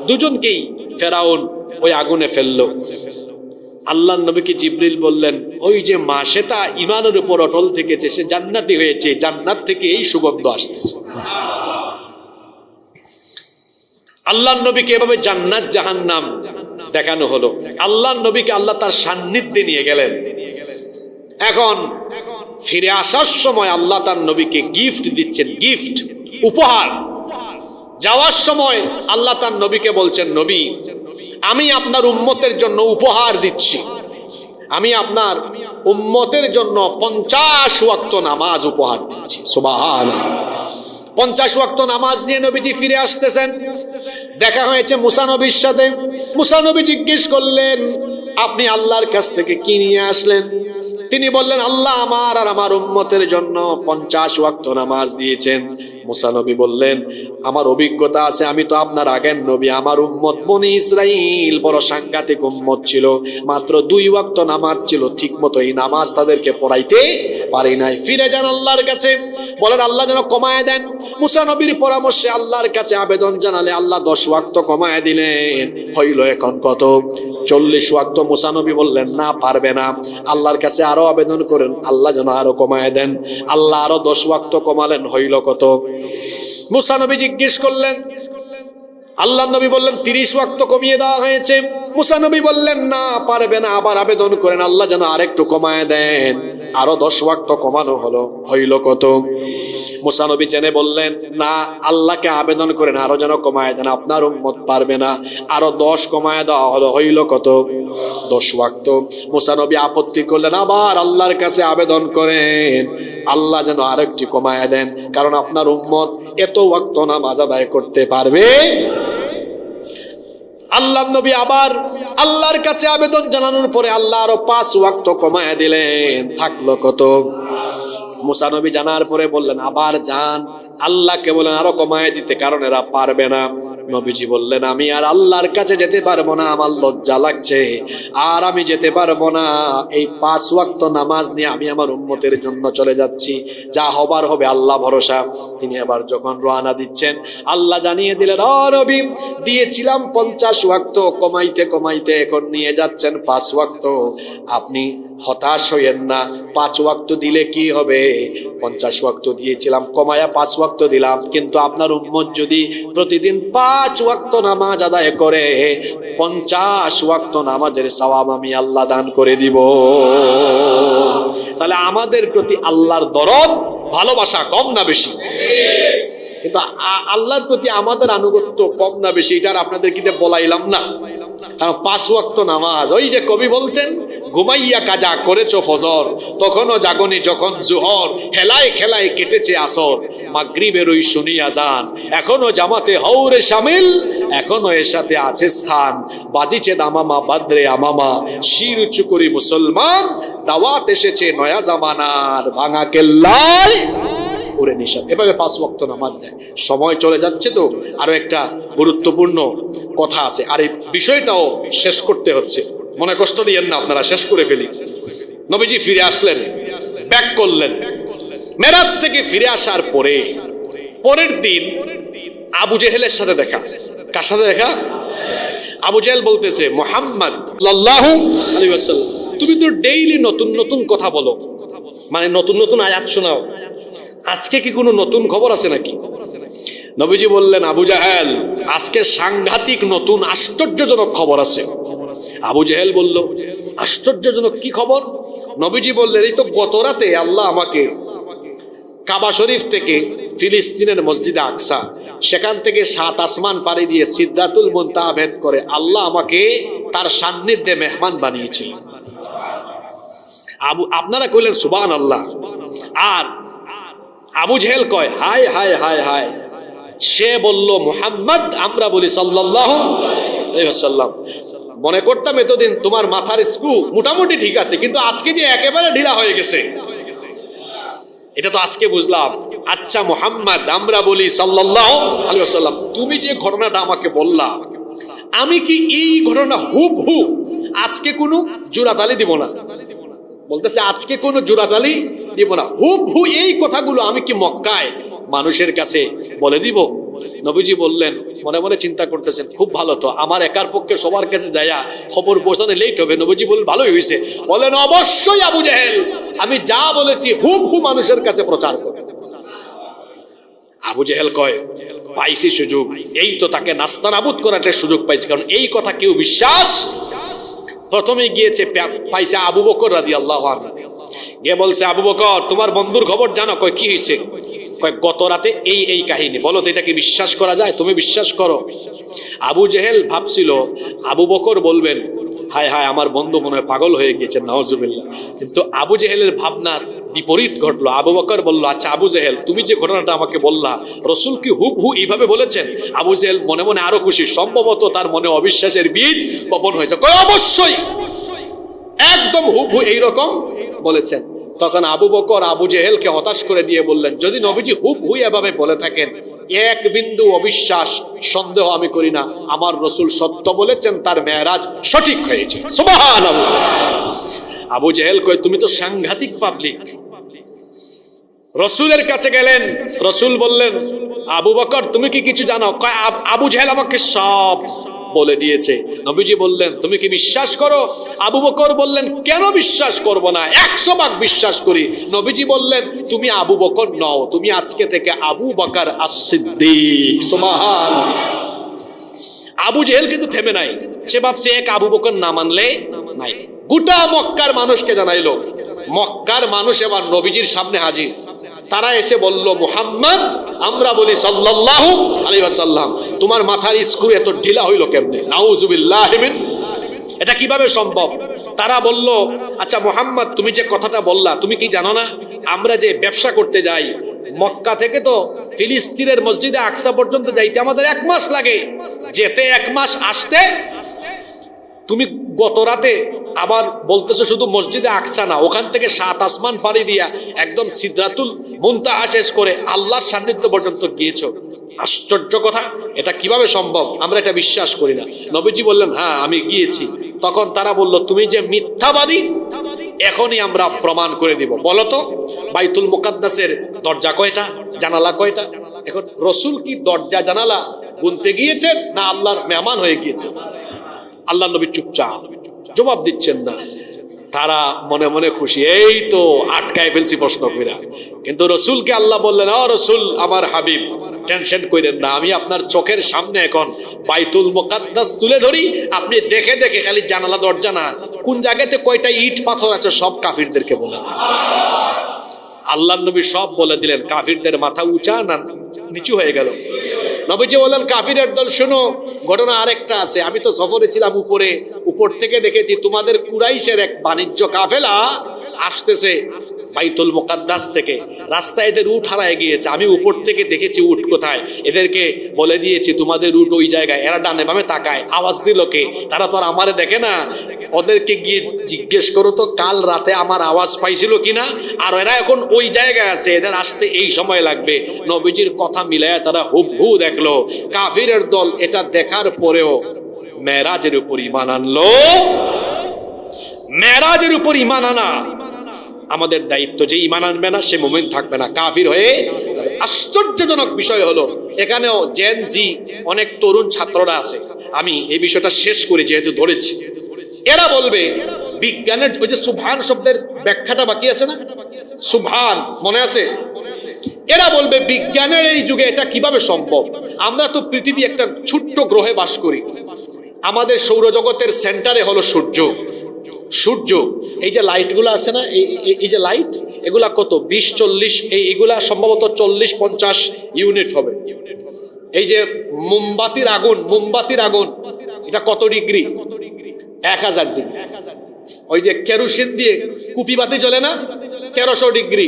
দুজনকেই ফেরাউন ওই আগুনে ফেললো। আল্লাহর নবীকে জিবরিল বললেন, ওই যে মাশেতা ঈমানের উপর অটল থেকেছে, সে জান্নাতি হয়েছে, জান্নাত থেকে এই সুগন্ধ আসতেছে। আল্লাহর নবীকে এভাবে জান্নাত জাহান্নাম দেখানো হলো। আল্লাহর নবীকে আল্লাহ তার সান্নিধ্যে নিয়ে গেলেন। এখন ফিরে আসার সময় আল্লাহ তার নবীকে গিফট দিচ্ছেন, গিফট, উপহার, যাওয়ার সময় আল্লাহ তার নবীকে বলছেন, নবী আমি আপনার উম্মতের জন্য উপহার দিচ্ছি, আমি আপনার উম্মতের জন্য 50 ওয়াক্ত নামাজ উপহার দিচ্ছি। সুবহানাল্লাহ। 50 ওয়াক্ত নামাজ নিয়ে নবীজি ফিরে আসতেছেন। দেখা হয়েছে মুসা নবীর সাথে। মুসা নবী জিজ্ঞেস করলেন, আপনি আল্লাহর কাছ থেকে কি নিয়ে আসলেন? তিনি বললেন, আল্লাহ আমার আর আমার উম্মতের জন্য 50 ওয়াক্ত নামাজ দিয়েছেন। মুসা নবী বললেন, আমার অভিজ্ঞতা আছে, আমি তো আপনার আগের নবী, আমার উম্মত বনি ইসরাইল বড় সাংঘাতিক উম্মত ছিল, মাত্র 2 ওয়াক্ত নামাজ ছিল, ঠিক মতো এই নামাজ তাদেরকে পড়াইতে পারি নাই। ফিরে যান আল্লাহর কাছে, বলেন আল্লাহ যেন কমায় দেন। মুসা নবীর পরামর্শে আল্লাহর কাছে আবেদন জানালে আল্লাহ 10 ওয়াক্ত কমায় দিলেন। হইল এখন কত? 40 ওয়াক্ত। মুসা নবী বললেন, না পারবে না, আল্লাহর কাছে আরো আবেদন করেন, আল্লাহ যেন আরো কমায় দেন। আল্লাহ আরো 10 ওয়াক্ত কমালেন। হইল কত? মুসা নবী জিজ্ঞেস করলেন, আল্লাহ নবী বললেন 30 ওয়াক্ত কমিয়ে দেওয়া হয়েছে। মুসা নবী বললেন, না পারবে না, আবার আবেদন করেন, আল্লাহ যেন আরেকটু কমায় দেন। আরো 10 ওয়াক্ত কমানো হলো। হইল কত? মুসা নবী জেনে বললেন, না, আল্লাহকে আবেদন করেন আরো যেন কমায় দেন, আপনার উম্মত পারবে না। আরো 10 কমায় দেওয়া হলো। হইল কত? 10 ওয়াক্ত। মুসা নবী আপত্তি করলেন, আবার আল্লাহর কাছে আবেদন করেন, আল্লাহ যেন আরেকটি কমায় দেন, কারণ আপনার উম্মত এত ওয়াক্ত নামাজ আদায় করতে পারবে। আল্লাহ নবী আবার আল্লাহর কাছে আবেদন জানানোর পরে আল্লাহ আরো 5 ওয়াক্ত কমায় দিলেন। থাকলো কত? মুসা নবী জানার পরে বললেন, আবার যান আল্লাহকে বলেন আরো কমায় দিতে, কারণ এরা পারবে না। নবীজি বললেন, আমি আর আল্লাহর কাছে যেতে পারবো না, আমার লজ্জা লাগছে, আর আমি যেতে পারবো না। এই 5 ওয়াক্ত নামাজ নিয়ে আমি আমার উম্মতের জন্য চলে যাচ্ছি, যা হবার হবে, আল্লাহ ভরসা। তিনি আবার যখন রওনা দিচ্ছেন, আল্লাহ জানিয়ে দিলেন, ও নবী, দিয়েছিলাম 50 ওয়াক্ত, কমাইতে কমাইতে এখন নিয়ে যাচ্ছেন 5 ওয়াক্ত। আপনি হতাশ হইয়েন না, 5 ওয়াক্ত দিলে কি হবে? 50 ওয়াক্ত দিয়েছিলাম, কমায়া 5 ওয়াক্ত দিলাম, কিন্তু আপনার উম্মত যদি প্রতিদিন 5 ওয়াক্ত নামাজ আদায় করে, 50 ওয়াক্ত নামাজের সওয়াব আমি আল্লাহ দান করে দিব। তাহলে আমাদের প্রতি আল্লাহর দরদ, ভালোবাসা কম না বেশি? কিন্তু আল্লাহর প্রতি আমাদের আনুগত্য কম না বেশি, এটা আপনাদের কি বলাইলাম না? কারণ 5 ওয়াক্ত নামাজ, ওই যে কবি বলছেন, ঘুমাইয়া কাজা করেছো ফজর, তখনও জাগনি যখন জুহর, হেলায় খেলায় কেটেছে আসর, মাগরিবের ওই শুনি আজান, এখনো জামাতে হৌরে শামিল, এখনো এর সাথে আছে স্থান, বাজিছে দামামা বাদরে আমামা, শির উঁচু করি মুসলমান, দাওয়াত এসেছে নয়া জামানার, ভাঙা কেল্লায় ওরে নিশান। এভাবে 5 ওয়াক্ত নামাজ যায়। সময় চলে যাচ্ছে, তো আরো একটা গুরুত্বপূর্ণ কথা আছে, আর এই বিষয়টাও শেষ করতে হচ্ছে, মনে কষ্ট দিয়েন না আপনারা, শেষ করে ফেলি। নবীজি ফিরে আসলেন, ব্যাক করলেন। মেরাজ থেকে ফিরে আসার পরে পরের দিন আবু জেহেলের সাথে দেখা। কার সাথে দেখা? আবু জেহেল বলতেছে, মুহাম্মদ সাল্লাল্লাহু আলাইহি ওয়াসাল্লাম, তুমি তো ডেইলি নতুন নতুন কথা বলো, মানে নতুন নতুন আয়াত শোনাও, আজকে কি কোনো নতুন খবর আছে নাকি? নবীজি বললেন, আবু জাহেল, আজকে সাংঘাতিক নতুন আশ্চর্যজনক খবর আছে। আবু জেহেল বলল, আশ্চর্যজনক কি খবর? নবীজি বললেন, এই তো গত রাতে আল্লাহ আমাকে কাবা শরীফ থেকে ফিলিস্তিনের মসজিদে আকসা, সেখান থেকে 7 আসমান পাড়ি দিয়ে সিদরাতুল মুনতাহা ভেদ করে আল্লাহ আমাকে তার সান্নিধ্যে মেহমান বানিয়েছিলেন। আপনারা কইলেন সুবহানাল্লাহ। আর আবু জেহেল কয়, হায় হায় হায় হায়। সে বলল, মুহাম্মদ, আমরা বলি সাল্লাল্লাহু আলাইহি ওয়াসাল্লাম। মনে করতাম এতদিন তোমার মাথার স্ক্রু মোটামুটি ঠিক আছে, কিন্তু আজকে যে একেবারে ঢিলা হয়ে গেছে, এটা তো আজকে বুঝলাম। আচ্ছা মুহাম্মদ, আমরা বলি সাল্লাল্লাহু আলাইহি ওয়াসাল্লাম, তুমি যে ঘটনাটা আমাকে বললা, আমি কি এই ঘটনা হুবহু আজকে কোনো জোড়াতালি দিব না? বলতেছে, আজকে কোনো জোড়াতালি দিব না, হুবহু এই কথাগুলো আমি কি মক্কায় মানুষের কাছে বলে দিব? নবীজি বললেন, মনে মনে চিন্তা করতেছেন, খুব ভালো, তো আমার একার পক্ষে সবার কাছে যাইয়া খবর পৌঁছানো লেট হবে। নবীজি বললেন, ভালোই হয়েছে। বলেন, অবশ্যই আবু জেহেল, আমি যা বলেছি হুবহু মানুষের কাছে প্রচার করব। আবু জেহেল কয়, পাইছি সুযোগ, এই তো তাকে নাস্তানাবুদ করার সুযোগ পাইছি, কারণ এই কথা কেউ বিশ্বাস। প্রথমে গিয়েছে, পাইছে আবু বকর রাদিয়াল্লাহু আনহু, গিয়ে বলছে, আবু বকর, তোমার বন্ধুর খবর জানো? কয়, কি হয়েছে? গত রাতে এই এই কাহিনী, বলো তো এটা কি বিশ্বাস করা যায়? তুমি বিশ্বাস করো? আবু জেহেল ভাবছিল আবু বকর বলবেন হায় হায় আমার বন্ধু মনে হয় পাগল হয়ে গিয়েছে, নাউজুবিল্লাহ। কিন্তু আবু জেহেলের ভাবনার বিপরীত ঘটলো। আবু বকর বলল, আচ্ছা আবু জেহেল, তুমি যে ঘটনাটা আমাকে বললা, রসুল কি হুবহু এইভাবে বলেছেন? আবু জেহেল মনে মনে আরো খুশি, সম্ভবত তার মনে অবিশ্বাসের বীজ বপন হয়েছে। অবশ্যই একদম হুবহু এইরকম বলেছেন। তখন আবু বকর আবু জেহেলকে হতাশ করে দিয়ে বললেন, যদি নবীজি হুবহু এভাবে বলে থাকেন, এক বিন্দু অবিশ্বাস সন্দেহ আমি করি না, আমার রসুল সত্য বলেছেন, তার মেরাজ সঠিক হয়েছে। সুবহানাল্লাহ। আবু জেহেল কয়, তুমি তো সাংঘাতিক পাবলিক। রসুলের কাছে গেলেন, রসুল বললেন, আবু বকর তুমি কি কিছু জানো? কয় আবু জেহেল আমাকে সব বলে দিয়েছে। নবীজি বললেন, তুমি কি বিশ্বাস করো? আবু বকর বললেন, কেন বিশ্বাস করব না, 100 ভাগ বিশ্বাস করি। নবীজি বললেন, তুমি আবু বকর নও, তুমি আজকে থেকে আবু বকর আস-সিদ্দিক। সুবহানাল্লাহ। আবু জেহেল কিন্তু থেমে নাই, সে ভাবছে এক আবু বকর না মানলে নাই। গোটা মক্কার মানুষকে জানাইলো। মক্কার মানুষ এবার নবীজির সামনে হাজির। তারা এসে বলল, মুহাম্মদ, আমরা বলি সাল্লাল্লাহু আলাইহি ওয়াসাল্লাম, তোমার মাথার স্ক্রু এত ঢিলা হইল কেমনে? নাউজুবিল্লাহ মিন। এটা কিভাবে সম্ভব? তারা বলল, আচ্ছা মুহাম্মদ, তুমি যে কথাটা বললা, তুমি কি জানো না আমরা যে ব্যবসা করতে যাই, মক্কা থেকে তো ফিলিস্তিনের মসজিদে আকসা পর্যন্ত যাইতে আমাদের 1 মাস লাগে, যেতে 1 মাস, আসতে। তুমি গত রাতে আবার বলতেছো শুধু মসজিদে আকসা না, ওখান থেকে 7 আসমান পাড়ি দিয়া একদম সিদরাতুল মুনতাহা শেষ করে আল্লাহর সান্নিধ্য পর্যন্ত গিয়েছো। আশ্চর্য কথা, এটা কিভাবে সম্ভব? আমরা এটা বিশ্বাস করি না। নবীজি বললেন, হ্যাঁ আমি গিয়েছি। তখন তারা বলল, তুমি যে মিথ্যাবাদী, এখনই আমরা প্রমাণ করে দিব। বলো তো বাইতুল মুকাদ্দাসের দরজা কয়টা, জানালা কয়টা? এখন রসুল কি দরজা জানালা গুনতে গিয়েছেন, না আল্লাহর মেহমান হয়ে গিয়েছেন? আল্লাহ নবী চুপচাপ, জবাব দিচ্ছেন না। তারা মনে মনে খুশি, এই তো আটকায় ফেলছি প্রশ্ন কইরা। কিন্তু রসুলকে আল্লাহ বললেন, ও রসুল, আমার হাবিব, টেনশন করেন না, আমি আপনার চোখের সামনে এখন বাইতুল মুকাদ্দাস তুলে ধরি, আপনি দেখে দেখে, খালি জানালা দরজা না, কোন জায়গাতে কয়টা ইট পাথর আছে সব কাফিরদেরকে বলে দেন। আল্লাহ নবী সব বলে দিলেন। কাফিরদের মাথা উঁচা না নিচু হয়ে গেল। নবীজি বললেন, কাফিরের দল শোনো, ঘটনা আরেকটা আছে। আমি তো সফরে ছিলাম উপরে, উপর থেকে দেখেছি তোমাদের কুরাইশের এক বাণিজ্য কাফেলা আসতেছে বাইতুল মুকাদ্দাস থেকে। রাস্তায় এদের উট হারায় গিয়েছে, আমি উপর থেকে দেখেছি উট কোথায়। এদেরকে বলে দিয়েছি তোমাদের উট ওই জায়গায়। এরা ডানে বামে তাকায়, আওয়াজ দিল কে? তারা তো আর আমারে দেখে না। ওদেরকে গিয়ে জিজ্ঞেস করো তো কাল রাতে আমার আওয়াজ পাইছিল কিনা, আর এরা এখন ওই জায়গায় আছে, এদের আসতে এই সময় লাগবে। নবীজির কথা মিলায় তারা হুবহু দেখলো। কাফিরের দল এটা দেখার পরেও মেরাজের উপর ঈমান আনলো। মেরাজের উপর ঈমান আনা আমাদের দায়িত্ব। যে ঈমান আনবে না সে মুমিন থাকবে না, কাফির হয়ে। আশ্চর্যজনক বিষয় হলো, এখানেও জেন জি অনেক তরুণ ছাত্ররা আছে। আমি এই বিষয়টা শেষ করি যেহেতু ধরেছি। এরা বলবে বিজ্ঞানের ওই যে সুবহান শব্দের ব্যাখ্যাটা বাকি আছে না, সুবহান মনে আছে? এরা বলবে বিজ্ঞানের এই যুগে এটা কিভাবে সম্ভব? আমরা তো পৃথিবী একটা ছোট্ট গ্রহে বাস করি, আমাদের সৌরজগতের সেন্টারে হলো সূর্য। সূর্য, এই যে লাইটগুলো আছে না, এই যে লাইট, এগুলা কত 20-40, এইগুলা সম্ভবত 40-50 ইউনিট হবে। এই যে মোমবাতির আগুন, এটা কত ডিগ্রি? 1000 ডিগ্রি। ওই যে কেরোসিন দিয়ে কুপিবাতি জ্বলে না, 1300 ডিগ্রি।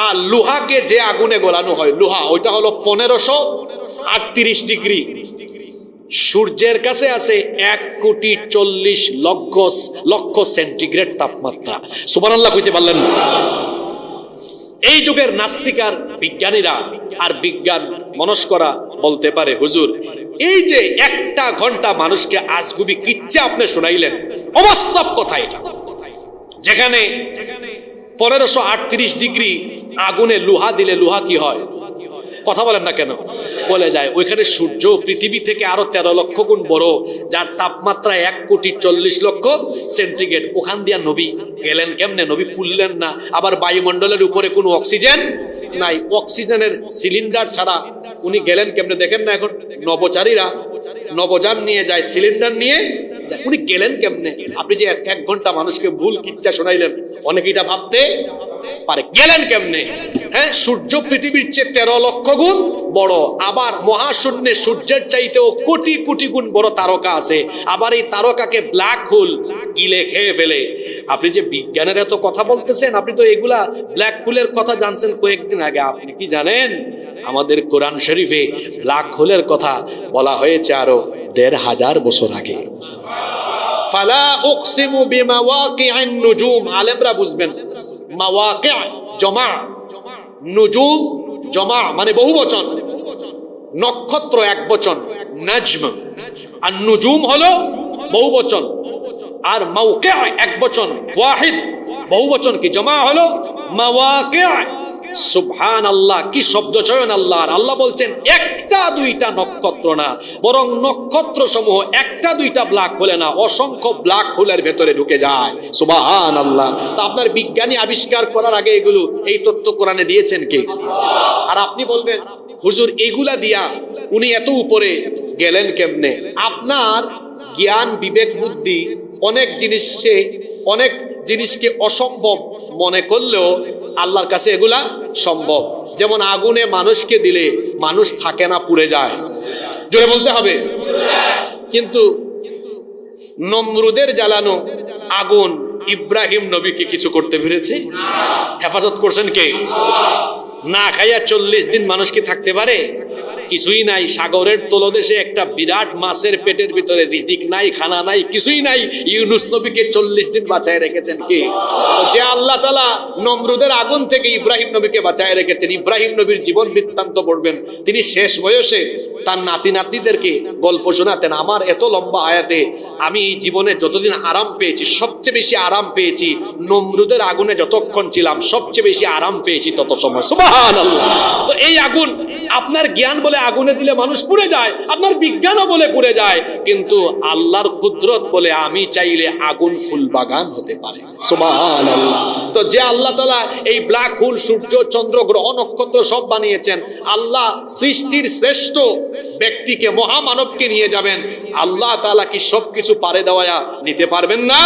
আর লোহাকে যে আগুনে গলানো হয়, লোহা, ওইটা হলো 1538 ডিগ্রি। সূর্যের কাছে আছে 1,40,00,000 সেন্টিগ্রেড তাপমাত্রা। সুবহানাল্লাহ কইতে পারলেন না? এই যুগের নাস্তিকার বিজ্ঞানীরা আর বিজ্ঞান মনস্করা বলতে পারে, হুজুর এই যে 1 ঘন্টা মানুষকে আজগুবি কিচ্ছা আপনি শোনাইলেন, অবাস্তব কথা এটা। যেখানে 1538 ডিগ্রি আগুনে লোহা দিলে লোহা কি হয়? কথা বলেন না কেন? বলে যায় ওইখানে সূর্য পৃথিবী থেকে আরো 13 লক্ষ গুণ বড়, যার তাপমাত্রা 1,40,00,000 সেন্টিগ্রেড। ওখান দিয়া নবী গেলেন কেমনে? নবী পুললেন না। আবার বায়ুমণ্ডলের উপরে কোনো অক্সিজেন নাই, অক্সিজেনের সিলিন্ডার ছাড়া উনি গেলেন কেমনে? দেখেন না এখন নবচারীরা নবযান নিয়ে যায়, সিলিন্ডার নিয়ে, উনি গেলেন কেমনে? আপনি যে 1 ঘন্টা মানুষকে ভুল কিচ্ছা শোনাইলেন, অনেকে এটা ভাবতে পারে। গেলেন কেমনে? হ্যাঁ, সূর্য পৃথিবীর চেয়ে 13 লক্ষ গুণ বড়, আবার মহাশূন্যে সূর্যের চাইতেও কোটি কোটি গুণ বড় তারকা আছে, আবার এই তারকাকে ব্ল্যাক হোল গিলে খেয়ে ফেলে। আপনি যে বিজ্ঞানের এত কথা বলতেছেন, আপনি তো এগুলা ব্ল্যাক হোলের কথা জানছেন কয়েকদিন আগে। আপনি কি জানেন আমাদের কোরআন শরীফে ব্ল্যাক হোলের কথা বলা হয়েছে আরো 1500 বছর আগে। ফালা উকসিমু বিমাওয়াকিআন নুজুম, আলেমরা বুঝবেন। মাওয়াকি' জমা, নুজুম জমা মানে বহুবচন, নক্ষত্র একবচন নাজম, আর নুজুম হলো বহুবচন, আর মাওকি' একবচন ওয়াহিদ, বহুবচন কি জমা হলো মাওয়াকি'। সুবহানাল্লাহ, কি শব্দ চয়ন আল্লাহর। আল্লাহ বলছেন একটা দুইটা নক্ষত্র না, বরং নক্ষত্র সমূহ একটা দুইটা ব্ল্যাক হোলে না, অসংখ্য ব্ল্যাক হোলের ভেতরে ঢুকে যায়। সুবহানাল্লাহ। তা আপনার বিজ্ঞানী আবিষ্কার করার আগে এগুলো, এই তথ্য কোরআনে দিয়েছেন কে? আর আপনি বলবেন হুজুর এগুলা দিয়া উনি এত উপরে গেলেন কেমনে? আপনার জ্ঞান বিবেক বুদ্ধি অনেক জিনিসকে অসম্ভব মনে করলেও আল্লাহর কাছে এগুলা সম্ভব। যেমন আগুনে মানুষকে দিলে মানুষ থাকে না, পুড়ে যায়, জোরে বলতে হবে। কিন্তু নমরুদের জ্বালানো আগুন ইব্রাহিম নবীকে কিছু করতে পেরেছে? হেফাজত করছেন কে? না খাইয়া 40 দিন মানুষ কি থাকতে পারে? কিছুই নাই। সাগরের তলদেশে একটা বিরাট মাছের পেটের ভিতরে রিজিক নাই, খানা নাই, কিছুই নাই। ইউনুস নবীকে 40 দিন বাঁচায় রেখেছেন কে? যে আল্লাহ তাআলা নমরুদের আগুন থেকে ইব্রাহিম নবীকে বাঁচায় রেখেছেন। ইব্রাহিম নবীর জীবন বৃত্তান্ত পড়বেন, তিনি শেষ বয়সে তার নাতি নাতনিদেরকে গল্প শোনাতেন। আমার এত লম্বা আয়াতে আমি এই জীবনে যতদিন আরাম পেয়েছি, সবচেয়ে বেশি আরাম পেয়েছি নমরুদের আগুনে যতক্ষণ ছিলাম, সবচেয়ে বেশি আরাম পেয়েছি তত সময়। সুবহানাল্লাহ। তো এই আগুন, আপনার জ্ঞান বলে আগুনে দিলে মানুষ পুড়ে যায়, আপনার বিজ্ঞানও বলে পুড়ে যায়, কিন্তু আল্লাহর কুদরত বলে আমি চাইলে আগুন ফুল বাগান হতে পারে। সুবহানাল্লাহ। তো যে আল্লাহ তাআলা এই ব্ল্যাক হোল, সূর্য, চন্দ্র, গ্রহ, নক্ষত্র সব বানিয়েছেন, আল্লাহ সৃষ্টির শ্রেষ্ঠ ব্যক্তিকে, মহামানবকে নিয়ে যাবেন, আল্লাহ তাআলা কি সবকিছু পারে দেওয়া নিতে পারবেন না?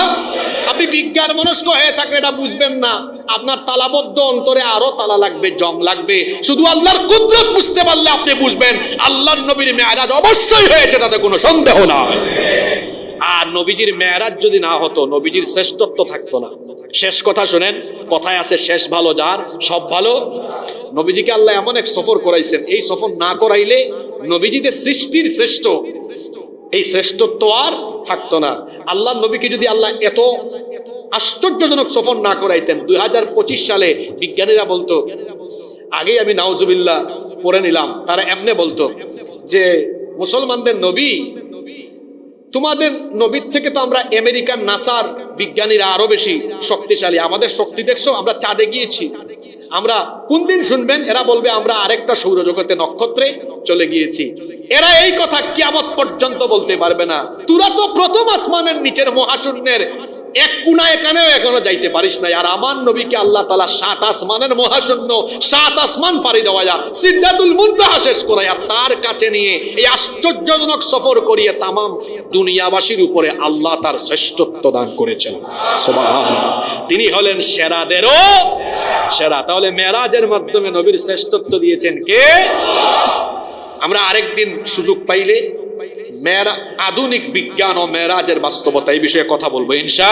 আপনি বিজ্ঞান মনস্ক হয়ে থাকলে এটা বুঝবেন না। আপনার তালাবদ্ধ অন্তরে আরো তালা লাগবে, জং লাগবে। শুধু আল্লাহর কুদরত বুঝতে পারলে আপনি বুঝবেন আল্লাহর নবীর মেরাজ অবশ্যই হয়েছে, তাতে কোনো সন্দেহ নাই। আর নবীজির মেরাজ যদি না হতো, নবীজির শ্রেষ্ঠত্ব থাকতো না। শেষ কথা শুনেন, কথায় আছে শেষ ভালো যার, সব ভালো। নবীজিকে আল্লাহ এমন এক সফর করাইছেন, এই সফর না করাইলে নবীজিদের সৃষ্টির শ্রেষ্ঠ, এই শ্রেষ্ঠত্ব আর থাকতো না। আল্লাহ নবীকে যদি আল্লাহ এত আশ্চর্যজনক সফর না করাইতেন, 2025 সালে বিজ্ঞানীরা বলতো, আগেই আমি নাউজুবিল্লাহ পড়ে নিলাম, তারা এমনে বলতো যে মুসলমানদের নবী, তোমাদের নবীর থেকে তো আমরা আমেরিকান নাসার বিজ্ঞানীরা আরো বেশি শক্তিশালী, আমাদের শক্তি দেখছো, আমরা চাঁদে গিয়েছি। আমরা কোন দিন শুনবেন এরা বলবে আমরা আরেকটা সৌরজগতে নক্ষত্রে চলে গিয়েছি। এরা এই কথা কিয়ামত পর্যন্ত বলতে পারবে না। তোরা তো প্রথম আসমানের নিচের মহাশূন্যের এক কোনায় এখানেও এখনো যাইতে পারিস না। আর আমার নবীকে আল্লাহ তাআলা 7 আসমানের মহাশূন্য, 7 আসমান পাড়ি দেওয়া, সিদরাতুল মুনতাহা শেষ করাইয়া তার কাছে নিয়ে এই আশ্চর্যজনক সফর করিয়ে তামাম দুনিয়াবাসীর উপরে আল্লাহ তার শ্রেষ্ঠত্ব দান করেছেন। সুবহানাল্লাহ। তিনি হলেন সেরাদেরও সেরা। তাহলে মেরাজের মাধ্যমে নবীর শ্রেষ্ঠত্ব দিয়েছেন কে? আমরা আরেকদিন সুযোগ পাইলে আধুনিক বিজ্ঞান ও মেরাজের বাস্তবতা এই বিষয়ে কথা বলবো ইনশাআল্লাহ।